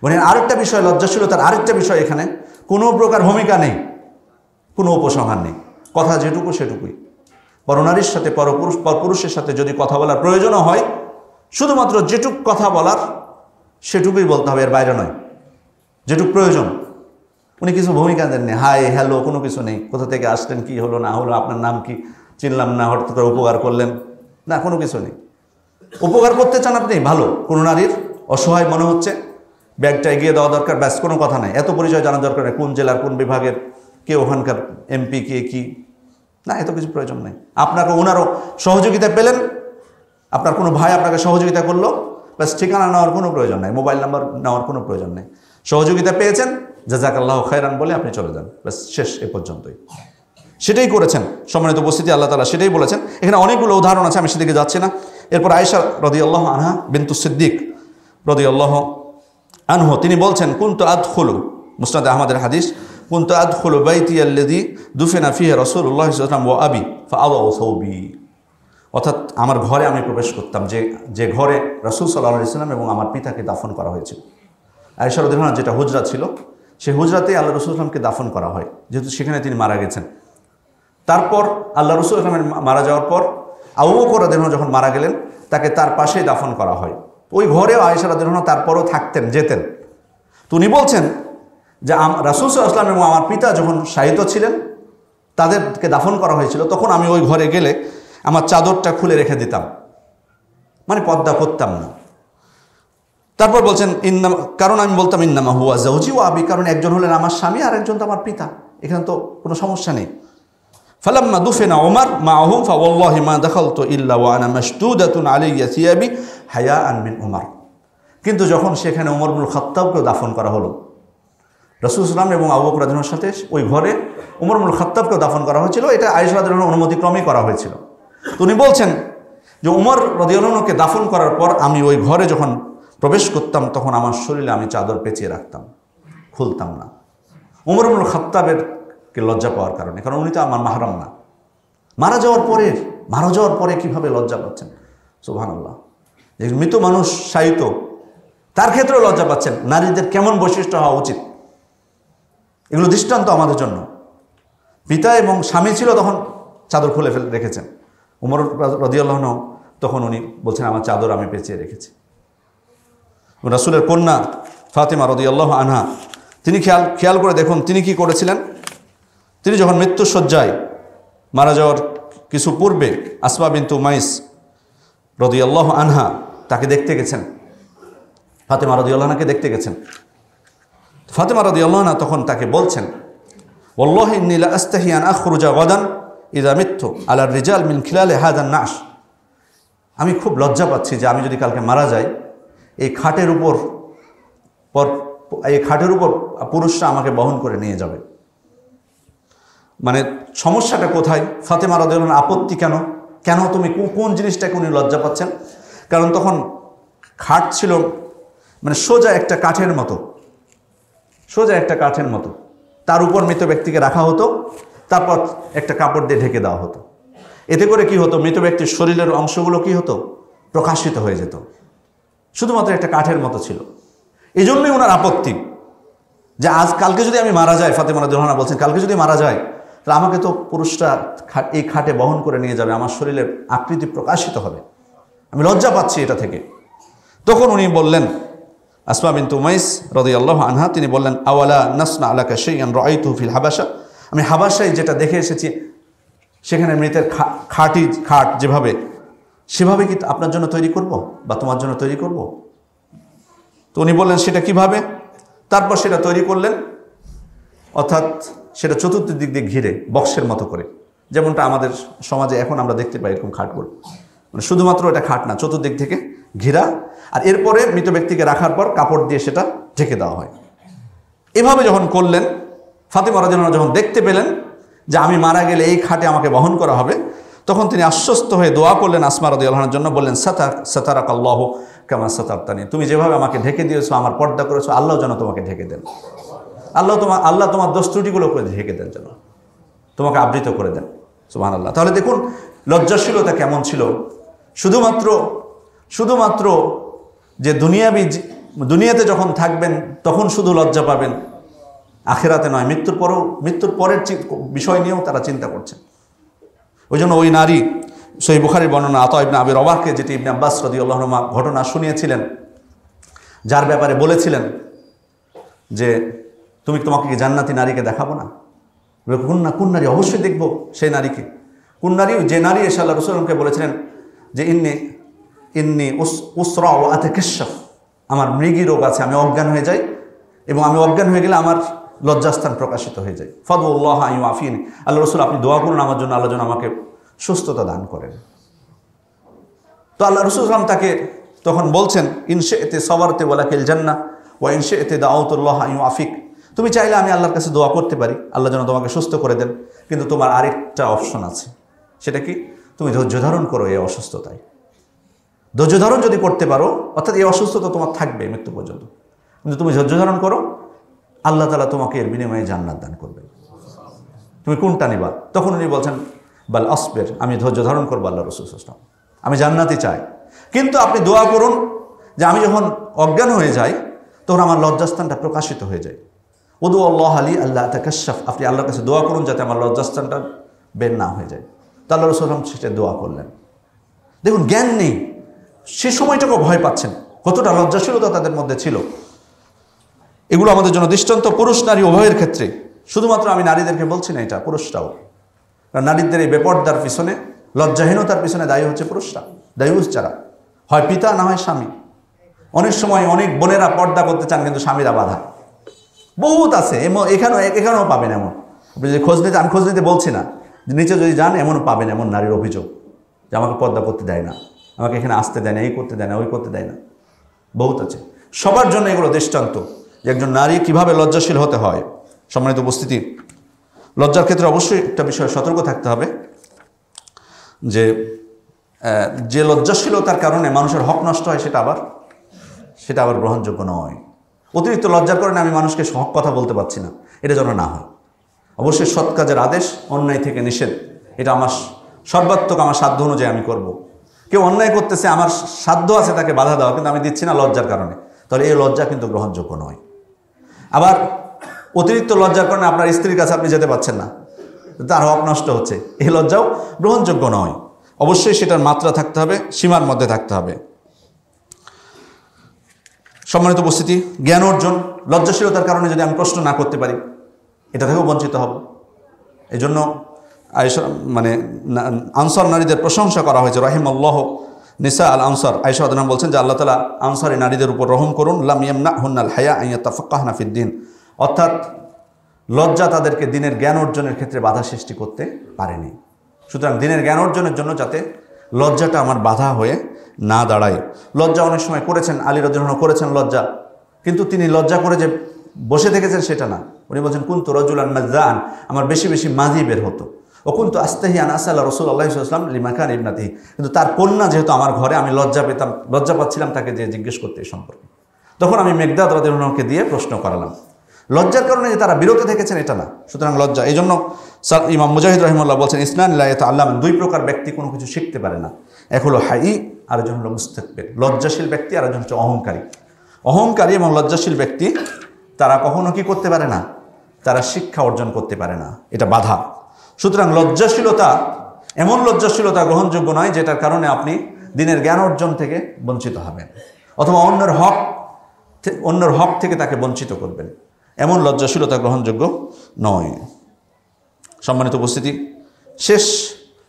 মানে আরেকটা বিষয়, লজ্জাশীলতার আরেকটা বিষয়, এখানে কোনো প্রকার ভূমিকা নেই, কোনো উপসংহার নেই, কথা যেটুকু সেটুকুই। পরনারীর সাথে পরপুরুষের সাথে যদি কথা বলার প্রয়োজনও হয়, শুধুমাত্র যেটুক কথা বলার সেটুকুই বলতে হবে, এর বাইরে নয়। যেটুক প্রয়োজন, উনি কিছু ভূমিকা দেননি, হাই হ্যালো কোনো কিছু নেই, কোথা থেকে আসলেন, কি হলো না হলো, আপনার নাম কি, চিনলাম না, হঠাৎ করে উপকার করলেন না, কোনো কিছু নেই। উপকার করতে চান আপনি, ভালো, কোনো নারীর অসহায় মনে হচ্ছে, ব্যাগটা এগিয়ে দেওয়া দরকার, ব্যাস, কোনো কথা নাই, এত পরিচয় জানা দরকার নেই, কোন জেলার কোন বিভাগের, কে ওখানকার এমপি, কে কি, না, এত কিছু প্রয়োজন নেই। আপনাকে ওনারও সহযোগিতা পেলেন, আপনার কোনো ভাই আপনাকে সহযোগিতা করলো, ব্যাস, ঠিকানা নেওয়ার কোনো প্রয়োজন নেই, মোবাইল নাম্বার নেওয়ার কোনো প্রয়োজন নেই, সহযোগিতা পেয়েছেন, জাযাকাল্লাহু খায়রান বলে আপনি চলে যান, ব্যাস, শেষ, এ পর্যন্তই। সেটাই করেছেন। সম্মানিত উপস্থিতি, আল্লাহ তাআলা সেটাই বলেছেন। এখানে অনেকগুলো উদাহরণ আছে, আমি সেদিকে যাচ্ছি না। এরপর আয়েশা রাদিয়াল্লাহু আনহা বিনতু সিদ্দিক রাদিয়াল্লাহু আনহু, তিনি বলছেন, কুনতু আদখুলু, মুসনাদ আহমদের হাদিস, কুনতু আদখুলু বাইতি আল্লাযী দুফিনা ফিহি রাসূলুল্লাহ সাল্লাল্লাহু আলাইহি ওয়াসাল্লাম ওয়া আবি ফাআদাউ সাওবি। অর্থাৎ আমার ঘরে আমি প্রবেশ করতাম, যে ঘরে রাসূল সাল্লাল্লাহু আলাইহি ওয়াসাল্লাম এবং আমার পিতাকে দাফন করা হয়েছিল। আয়েশা রাদিয়াল্লাহু আনহা যেটা হুজরা ছিল, সেই হুজরাতেই আল্লাহ রাসূল সাল্লাল্লাহু আলাইহি ওয়াসাল্লামকে দাফন করা হয়, যেহেতু সেখানে তিনি মারা গেছেন। তারপর আল্লাহ রাসূল সাল্লাল্লাহু আলাইহি ওয়াসাল্লামের মারা যাওয়ার পর আবু বকর রাদিয়াল্লাহু আনহু যখন মারা গেলেন, তাকে তার পাশেই দাফন করা হয়। ওই ঘরেও আয়েশা রাদিয়াল্লাহু আনহা তারপরও থাকতেন, যেতেন। তো উনি বলছেন যে রাসূল সাল্লাল্লাহু আলাইহি ওয়াসাল্লাম এবং আমার পিতা যখন শায়িত ছিলেন, তাদেরকে দাফন করা হয়েছিল, তখন আমি ওই ঘরে গেলে আমার চাদরটা খুলে রেখে দিতাম, মানে পর্দা করতাম না। তারপর বলছেন, কারণ আমি বলতাম ইন্নামা হুয়া যাওজি ওয়া আবি, কারণ একজন হলেন আমার স্বামী আর একজন তো আমার পিতা, এখানে তো কোনো সমস্যা নেই। ফালাম্মা দুফিনা ওমর মাআহুম ফাওয়াল্লাহি মা দাখালতু ইল্লা ওয়া আনা মাশদুদাতুন আলাইয়া সিয়াবি হায়াআন মিন ওমর। কিন্তু যখন সেখানে ওমর ইবনুল খাত্তাবকে দাফন করা হলো, রাসূল সাল্লাল্লাহু আলাইহি ওয়াসাল্লাম এবং আবু বকর রাদিয়াল্লাহু আনহুর সাথে ওই ঘরে ওমর ইবনুল খাত্তাবকে দাফন করা হয়েছিল, এটা আয়েশা রাদিয়াল্লাহু আনহার অনুমতিক্রমেই করা হয়েছিল। তো উনি বলছেন যে ওমর রাদিয়াল্লাহু আনহুকে দাফন করার পর আমি ওই ঘরে যখন প্রবেশ করতাম, তখন আমার শরীরে আমি চাদর পেঁচিয়ে রাখতাম, খুলতাম না, ওমর ইবনুল খাত্তাবের কে লজ্জা পাওয়ার কারণে, কারণ উনি তো আমার মাহরাম না। মারা যাওয়ার পরে কিভাবে লজ্জা পাচ্ছেন, সুবহানাল্লাহ। যে মৃত মানুষ শায়িত, তার ক্ষেত্রেও লজ্জা পাচ্ছেন। নারীদের কেমন বৈশিষ্ট্য হওয়া উচিত, এগুলো দৃষ্টান্ত আমাদের জন্য। পিতা এবং স্বামী ছিল, তখন চাদর খুলে রেখেছেন। ওমর রাদিয়াল্লাহু আনহু তখন উনি বলছেন আমার চাদর আমি পেঁচিয়ে রেখেছি। রাসূলের কন্যা ফাতেমা রাদিয়াল্লাহু আনহা, তিনি খেয়াল করে দেখুন তিনি কি করেছিলেন। তিনি যখন মৃত্যুশয্যায় মারা যাওয়ার কিছু পূর্বে আসমা বিনতু উমাইস রাদিয়াল্লাহু আনহা তাকে দেখতে গেছেন, ফাতেমা রাদিয়াল্লাহু আনহাকে দেখতে গেছেন। ফাতেমা রাদিয়াল্লাহু আনহা তখন তাকে বলছেন, ওয়াল্লাহি ইন্নী লা আস্তাহি আন আখরুজা গাদান ইযা মিততু আলা রিজাল মিন খিলালি হাযা নাশ। আমি খুব লজ্জা পাচ্ছি যে আমি যদি কালকে মারা যাই, এই খাটের উপর পুরুষরা আমাকে বহন করে নিয়ে যাবে। মানে সমস্যাটা কোথায়? ফাতেমা রাদিয়াল্লাহু আনহা আপত্তি কেন তুমি কোন জিনিসটাকে উনি লজ্জা পাচ্ছেন? কারণ তখন খাট ছিল মানে সোজা একটা কাঠের মতো, সোজা একটা কাঠের মতো, তার উপর মৃত ব্যক্তিকে রাখা হতো, তারপর একটা কাপড় দিয়ে ঢেকে দেওয়া হতো। এতে করে কি হতো, মৃত ব্যক্তির শরীরের অংশগুলো কি হতো, প্রকাশিত হয়ে যেত। শুধুমাত্র একটা কাঠের মতো ছিল। এই জন্যই ওনার আপত্তি যে আজ কালকে যদি আমি মারা যাই, ফাতেমা রাদিয়াল্লাহু আনহা বলছেন, কালকে যদি মারা যায় তাহলে আমাকে তো পুরুষরা এই খাটে বহন করে নিয়ে যাবে, আমার শরীরের আকৃতি প্রকাশিত হবে, আমি লজ্জা পাচ্ছি এটা থেকে। তখন উনি বললেন, আসমা বিনতু উমাইস রাদিয়াল্লাহু আনহা, তিনি বললেন, আওয়ালা নাসনা আলাকা শাইআন রাআইতুহু ফিল হাবাশা, আমি হাবাশায় যেটা দেখে এসেছি সেখানে মৃতের খাট যেভাবে, সেভাবে কি আপনার জন্য তৈরি করব বা তোমার জন্য তৈরি করব? তো উনি বললেন, সেটা কিভাবে? তারপর সেটা তৈরি করলেন, অর্থাৎ সেটা চতুর্দিক দিয়ে ঘিরে বক্সের মতো করে, যেমনটা আমাদের সমাজে এখন আমরা দেখতে পাই এরকম খাটগুলো, মানে শুধুমাত্র এটা খাট না, চতুর্দিক থেকে ঘেরা। আর এরপরে মৃত ব্যক্তিকে রাখার পর কাপড় দিয়ে সেটা ঢেকে দেওয়া হয়। এভাবে যখন করলেন, ফাতেমা রাদিয়াল্লাহু আনহা যখন দেখতে পেলেন যে আমি মারা গেলে এই খাটে আমাকে বহন করা হবে, তখন তিনি আশ্বস্ত হয়ে দোয়া করলেন আসমা রাদিয়াল্লাহু আনহার জন্য, বললেন, সাতারাকাল্লাহু কামা সাতারতানি, তুমি যেভাবে আমাকে ঢেকে দিয়েছো, আমার পর্দা করেছো, আল্লাহ যেন তোমাকে ঢেকে দেন, আল্লাহ তোমার দোষ ত্রুটিগুলো করে ঢেকে দেন, যেন তোমাকে আবৃত করে দেন। সুবহানাল্লাহ। তাহলে দেখুন লজ্জাশীলতা কেমন ছিল। শুধুমাত্র যে দুনিয়াতে যখন থাকবেন তখন শুধু লজ্জা পাবেন, আখিরাতে নয়, মৃত্যুর পরের বিষয় নিয়েও তারা চিন্তা করছেন। ওই জন্য ওই নারী, সহিহ বুখারীর বর্ণনা, আতা ইবনে আবি রবাহকে যেটি ইবনে আব্বাস রাদিয়াল্লাহু আনহুমা ঘটনা শুনিয়েছিলেন, যার ব্যাপারে বলেছিলেন যে তোমাকে কি জান্নাতি নারীকে দেখাবো না? কোন নারী? অবশ্যই দেখবো সেই নারীকে। কোন নারী? যে নারী এসে আল্লাহ রাসূলকে বলেছিলেন যে ইন্নি উসরা ওয়া আতাকাশশাফ, আমার মৃগী রোগ আছে, আমি অজ্ঞান হয়ে যাই, এবং আমি অজ্ঞান হয়ে গেলে আমার লজ্জাস্থান প্রকাশিত হয়ে যায়। ফাদুল্লাহ আন ইউআফিনি, আল্লাহ রাসূল আপনি দোয়া করুন আমার জন্য, আল্লাহ যেন আমাকে সুস্থতা দান করেন। তো আল্লাহ রাসূল সাল্লাল্লাহু আলাইহি ওয়াসাল্লাম তাকে তখন বলছেন, ইনশি'তি সাবারতি ওয়ালাকিল জান্নাহ ওয়া ইনশি'তি দাআউতুল্লাহ আন ইউআফিক, তুমি চাইলে আমি আল্লাহর কাছে দোয়া করতে পারি, আল্লাহ যেন তোমাকে সুস্থ করে দেন, কিন্তু তোমার আরেকটা অপশন আছে। সেটা কি? তুমি ধৈর্য ধারণ করো এই অসুস্থতায়। ধৈর্য ধারণ যদি করতে পারো, অর্থাৎ এই অসুস্থতা তোমার থাকবে মৃত্যু পর্যন্ত, কিন্তু তুমি ধৈর্য ধারণ করো, আল্লাহ তাআলা তোমাকে এর বিনিময়ে জান্নাত দান করবেন। তুমি কোনটা নিবা? তখন উনি বলছেন, বাল আসবির, আমি ধৈর্য ধারণ করবো আল্লাহ রাসূল সাল্লাল্লাহু আলাইহি ওয়াসাল্লাম, আমি জান্নাতই চাই, কিন্তু আপনি দোয়া করুন যে আমি যখন অজ্ঞান হয়ে যাই তখন আমার লজ্জাস্থানটা প্রকাশিত হয়ে যায়। উদু আল্লাহ আলী আল্লাহ তাকাশশাফ, আপনি আল্লাহর কাছে দোয়া করুন যাতে আমার লজ্জাস্থানটা বের না হয়ে যায়। তো আল্লাহ রাসূল সাল্লাল্লাহু আলাইহি ওয়াসাল্লাম সেটা দোয়া করলেন। দেখুন, জ্ঞান নেই, সে সময়টাকেও ভয় পাচ্ছেন, কতটা লজ্জাশীলতা তাদের মধ্যে ছিল। এগুলো আমাদের জন্য দৃষ্টান্ত, পুরুষ নারী উভয়ের ক্ষেত্রে। শুধুমাত্র আমি নারীদেরকে বলছি না, এটা পুরুষরাও। কারণ নারীদের এই বেপর্দার পিছনে, লজ্জাহীনতার পিছনে দায়ী হচ্ছে পুরুষরা, দায়ী যারা, হয় পিতা না হয় স্বামী। অনেক সময় অনেক বোনেরা পর্দা করতে চান কিন্তু স্বামীরা বাধা, বহুত আছে। এখানেও পাবেন এমন, যদি খোঁজ নিতে, আমি খোঁজ নিতে বলছি না, নিচে যদি যান এমন পাবেন, এমন নারীর অভিযোগ যে আমাকে পর্দা করতে দেয় না, আমাকে এখানে আসতে দেয় না, এই করতে দেয় না, ওই করতে দেয় না, বহুত আছে। সবার জন্য এগুলো দৃষ্টান্ত যে একজন নারী কিভাবে লজ্জাশীল হতে হয়। সম্মানিত উপস্থিতি, লজ্জার ক্ষেত্রে অবশ্যই একটা বিষয়ে সতর্ক থাকতে হবে যে লজ্জাশীলতার কারণে মানুষের হক নষ্ট হয়, সেটা আবার গ্রহণযোগ্য নয়। অতিরিক্ত লজ্জার কারণে আমি মানুষকে হক কথা বলতে পারছি না, এটা যেন না হয়। অবশ্যই সৎ কাজের আদেশ, অন্যায় থেকে নিষেধ, এটা আমার সর্বাত্মক আমার সাধ্য অনুযায়ী আমি করব। কেউ অন্যায় করতেছে, আমার সাধ্য আছে তাকে বাধা দেওয়া, কিন্তু আমি দিচ্ছি না লজ্জার কারণে, তাহলে এই লজ্জা কিন্তু গ্রহণযোগ্য নয়। আবার অতিরিক্ত লজ্জার কারণে আপনার স্ত্রীর কাছে আপনি যেতে পারছেন না, তার হক নষ্ট হচ্ছে, এই লজ্জাও গ্রহণযোগ্য নয়। অবশ্যই সেটার মাত্রা থাকতে হবে, সীমার মধ্যে থাকতে হবে। সম্মানিত উপস্থিতি, জ্ঞান অর্জন, লজ্জাশীলতার কারণে যদি আমি প্রশ্ন না করতে পারি, এটা থেকেও বঞ্চিত হব। এই জন্য আনসার নারীদের প্রশংসা করা হয়েছে, রাহিমাল্লাহু নিসা আল আনসার। আয়েশা রাদিয়াল্লাহু আনহা বলছেন যে আল্লাহ তাআলা আনসারী নারীদের উপর রহম করুন, লাম ইয়ামনাহুন্নাল হায়া আন ইয়াতাফাক্কাহনা ফিদ্দিন, অর্থাৎ লজ্জা তাদেরকে দিনের জ্ঞান অর্জনের ক্ষেত্রে বাধা সৃষ্টি করতে পারেনি। সুতরাং দিনের জ্ঞান অর্জনের জন্য যাতে লজ্জাটা আমার বাধা হয়ে না দাঁড়ায়। লজ্জা অনেক সময় করেছেন, আলী রাদিয়াল্লাহু আনহু করেছেন লজ্জা, কিন্তু তিনি লজ্জা করে যে বসে থেকেছেন সেটা না। উনি বলছেন, কুনতু রাজুলান মাযযান, আমার বেশি বেশি মাজি বের হতো। ও কুনতু আস্তাহি আন আসআলা রাসূলুল্লাহ সাল্লাল্লাহু আলাইহি ওয়াসাল্লাম লিমাকান ইবনাতিহি, কিন্তু তার কন্যা যেহেতু আমার ঘরে, আমি লজ্জা পাচ্ছিলাম তাকে যে জিজ্ঞেস করতে এই সম্পর্কে। তখন আমি মেকদাদ রাদিয়াল্লাহু আনহুকে দিয়ে প্রশ্ন করালাম। লজ্জার কারণে যে তারা বিরত থেকেছেন এটা না, সুতরাং লজ্জা। এই জন্য ইমাম মুজাহিদ রাহিমাহুল্লাহ বলছেন, ইসনান লা ইয়াতাআল্লামান, দুই প্রকার ব্যক্তি কোনো কিছু শিখতে পারে না। এক হলো হাই, আরেকজন হলো মুস্তাকবির, লজ্জাশীল ব্যক্তি, আরেকজন হচ্ছে অহংকারী। অহংকারী এবং লজ্জাশীল ব্যক্তি তারা কখনো কি করতে পারে না, তারা শিক্ষা অর্জন করতে পারে না, এটা বাধা। সুতরাং লজ্জাশীলতা, এমন লজ্জাশীলতা গ্রহণযোগ্য নয় যেটার কারণে আপনি দিনের জ্ঞান অর্জন থেকে বঞ্চিত হবেন, অথবা অন্যের হক থেকে তাকে বঞ্চিত করবেন। এমন লজ্জাশীলতা গ্রহণযোগ্য নয়। সম্মানিত উপস্থিতি, শেষ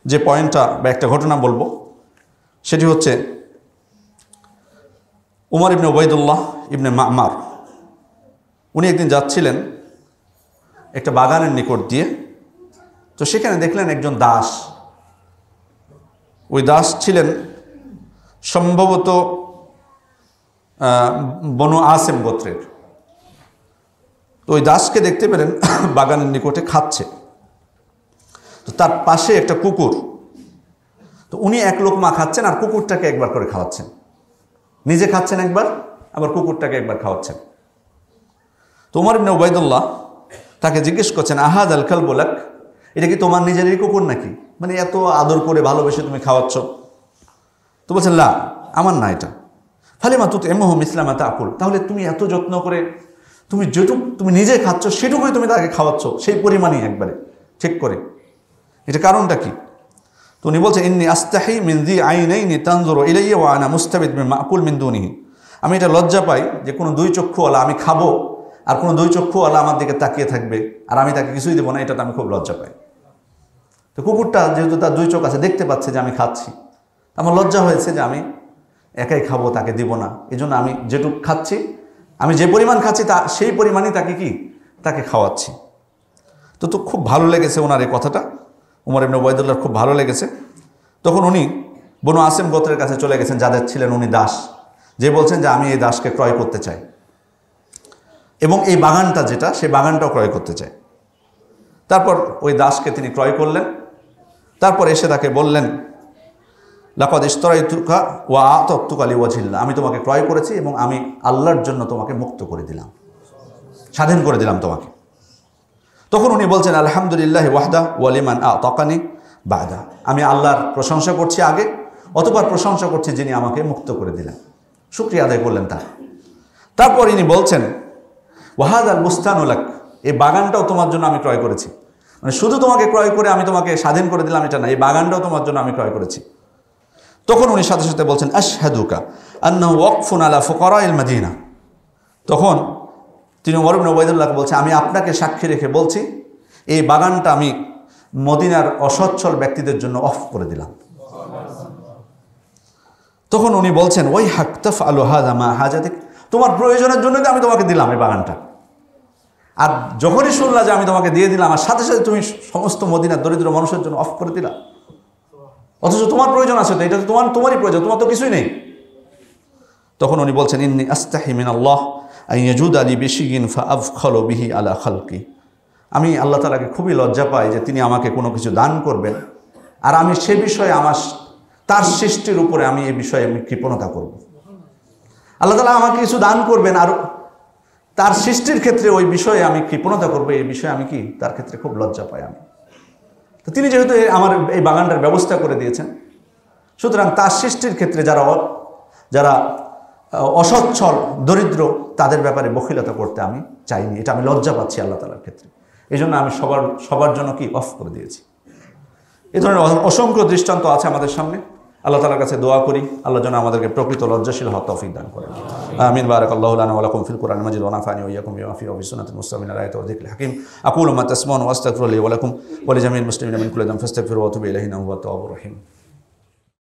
যে পয়েন্টটা বা একটা ঘটনা বলবো সেটি হচ্ছে উমর ইবনে উবাইদুল্লাহ ইবনে মা'মার, উনি একদিন যাচ্ছিলেন একটা বাগানের নিকট দিয়ে। তো সেখানে দেখলেন একজন দাস। ওই দাস ছিলেন সম্ভবত বনু আসেম গোত্রের। তো ওই দাসকে দেখতে পেলেন বাগানের নিকটে খাচ্ছে। তো তার পাশে একটা কুকুর। তো উনি এক লোকমা খাচ্ছেন আর কুকুরটাকে একবার করে খাওয়াচ্ছেন, নিজে খাচ্ছেন একবার, আবার কুকুরটাকে একবার খাওয়াচ্ছেন। তো উমর ইবনে উবাইদুল্লাহ তাকে জিজ্ঞেস করছেন, আহাদ আল কালবু লাক, এটা কি তোমার নিজেরই কুকুর নাকি, মানে এত আদর করে ভালোবেসে তুমি খাওয়াচ্ছ? তো বলছেন, লা, আমার না এটা। ফালিমা তুতইমুহু মিসলা মা তাকুল, তাহলে তুমি এত যত্ন করে তুমি যেটুকু তুমি নিজে খাচ্ছ সেটুকুই তুমি তাকে খাওয়াচ্ছ, সেই পরিমাণই একবারে ঠিক করে, এটা কারণটা কি? তো উনি বলছে, ইন্নী আস্তাহি মিন যী আইনাইনি তানজুরু ইলাইয়া ওয়া আনা মুস্তাবিদ মিন মাকুল মিন দুনিহি, আমি এটা লজ্জা পাই যে কোনো দুই চক্ষুওয়ালা আমি খাবো আর কোনো দুই চক্ষুওয়ালা আমার দিকে তাকিয়ে থাকবে আর আমি তাকে কিছুই দেবো না, এটাতে আমি খুব লজ্জা পাই। তো কুকুরটা যেহেতু তার দুই চোখ আছে, দেখতে পাচ্ছে যে আমি খাচ্ছি, আমার লজ্জা হয়েছে যে আমি একাই খাবো, তাকে দিব না। এই জন্য আমি যেটুকু খাচ্ছি, আমি যে পরিমাণ খাচ্ছি তা সেই পরিমাণই তাকে খাওয়াচ্ছি। তো খুব ভালো লেগেছে ওনার এই কথাটা, উমর ইবনে উবাইদুল্লাহর খুব ভালো লেগেছে। তখন উনি বনু আসেম গোত্রের কাছে চলে গেছেন, যাদের ছিলেন উনি দাস, যে বলছেন যে আমি এই দাসকে ক্রয় করতে চাই এবং এই বাগানটা যেটা, সেই বাগানটাও ক্রয় করতে চাই। তারপর ওই দাসকে তিনি ক্রয় করলেন। তারপর এসে তাকে বললেন, লাকাদ ইশতারাইতুকা ওয়া আ'তাতুকা লিওয়াজহিল্লাহ, আমি তোমাকে ক্রয় করেছি এবং আমি আল্লাহর জন্য তোমাকে মুক্ত করে দিলাম, স্বাধীন করে দিলাম তোমাকে। তখন উনি বলছেন, আলহামদুলিল্লাহি ওয়াহদা ওয়া লিমান আ'তাকানি বা'দা, আমি আল্লাহর প্রশংসা করছি আগে, অতঃপর প্রশংসা করছি যিনি আমাকে মুক্ত করে দিলেন, শুকরিয়া আদায় করলেন তার। তারপর ইনি বলছেন, ওয়াহাদাল বুস্তানু লাক, এই বাগানটাও তোমার জন্য আমি ক্রয় করেছি, মানে শুধু তোমাকে ক্রয় করে আমি তোমাকে স্বাধীন করে দিলাম এটা না, এই বাগানটাও তোমার জন্য আমি ক্রয় করেছি। তখন উনি সাথে সাথে বলছেন, আশহাদুকা আন্নাহু ওয়াকফুন আলা ফুকারাইল মাদিনা, তখন তিনি উমর ইবনে উবাইদুল্লাহকে বলছেন, আমি আপনাকে সাক্ষী রেখে বলছি এই বাগানটা আমি মদিনার অসচ্ছল ব্যক্তিদের জন্য অফ করে দিলাম। তখন উনি বলছেন, ওই হাক তাফআলু হাযা মা হাজাতিক, তোমার প্রয়োজনের জন্য আমি তোমাকে দিলাম এই বাগানটা, আর যখনই শুনলা যে আমি তোমাকে দিয়ে দিলাম আর সাথে সাথে তুমি সমস্ত মদিনার দরিদ্র মানুষের জন্য অফ করে দিলা, অথচ তোমার প্রয়োজন আছে তো, এটা তো তোমারই প্রয়োজন, তোমার তো কিছুই নেই। তখন উনি বলছেন, ইন্নী আস্তাহি মিনাল্লাহ আন ইয়াজুদা লি বিশাইইন ফাআফখালু বিহি আলা খালকি, আমি আল্লাহ তাআলাকে খুবই লজ্জা পাই যে তিনি আমাকে কোনো কিছু দান করবেন আর আমি সে বিষয়ে তার সৃষ্টির উপরে আমি এই বিষয়ে আমি কৃপণতা করব। আল্লাহ তাআলা আমাকে কিছু দান করবেন আর তার সৃষ্টির ক্ষেত্রে ওই বিষয়ে আমি কৃপণতা করবো, এই বিষয়ে আমি তার ক্ষেত্রে খুব লজ্জা পাই আমি। তো তিনি যেহেতু আমার এই বাগানটার ব্যবস্থা করে দিয়েছেন, সুতরাং তার সৃষ্টির ক্ষেত্রে যারা অসচ্ছল দরিদ্র তাদের ব্যাপারে বখিলতা করতে আমি চাইনি, এটা আমি লজ্জা পাচ্ছি আল্লাহ তাআলার ক্ষেত্রে, এই জন্য আমি সবার জন্য অফ করে দিয়েছি। এই ধরনের অসংখ্য দৃষ্টান্ত আছে আমাদের সামনে। আল্লাহ তাআলার কাছে দোয়া করি আল্লাহ যেন আমাদেরকে প্রকৃত লজ্জাশীল হওয়ার তৌফিক দান করেন। আমিন। বারাকাল্লাহু লানা ওয়া লাকুম ফিল কুরআনিল মাজিদ ওয়া নাফা'নি ওয়া ইয়্যাকুম বিমা ফিহি ওয়া বিসুন্নাতিল মুস্তামিন আলাইহি ওয়া যিকরিল হাকীম। আকুলু মা তাসমাউন ওয়া আস্তাগফিরু লি ওয়া লাকুম ওয়া লিজামিল মুসলিমিনা মিন কুল্লি যামবিন ফাস্তাগফিরুহু ওয়া তুবু ইলাইহি ইন্নাহু হুয়াত তাওয়াবুর রহিম।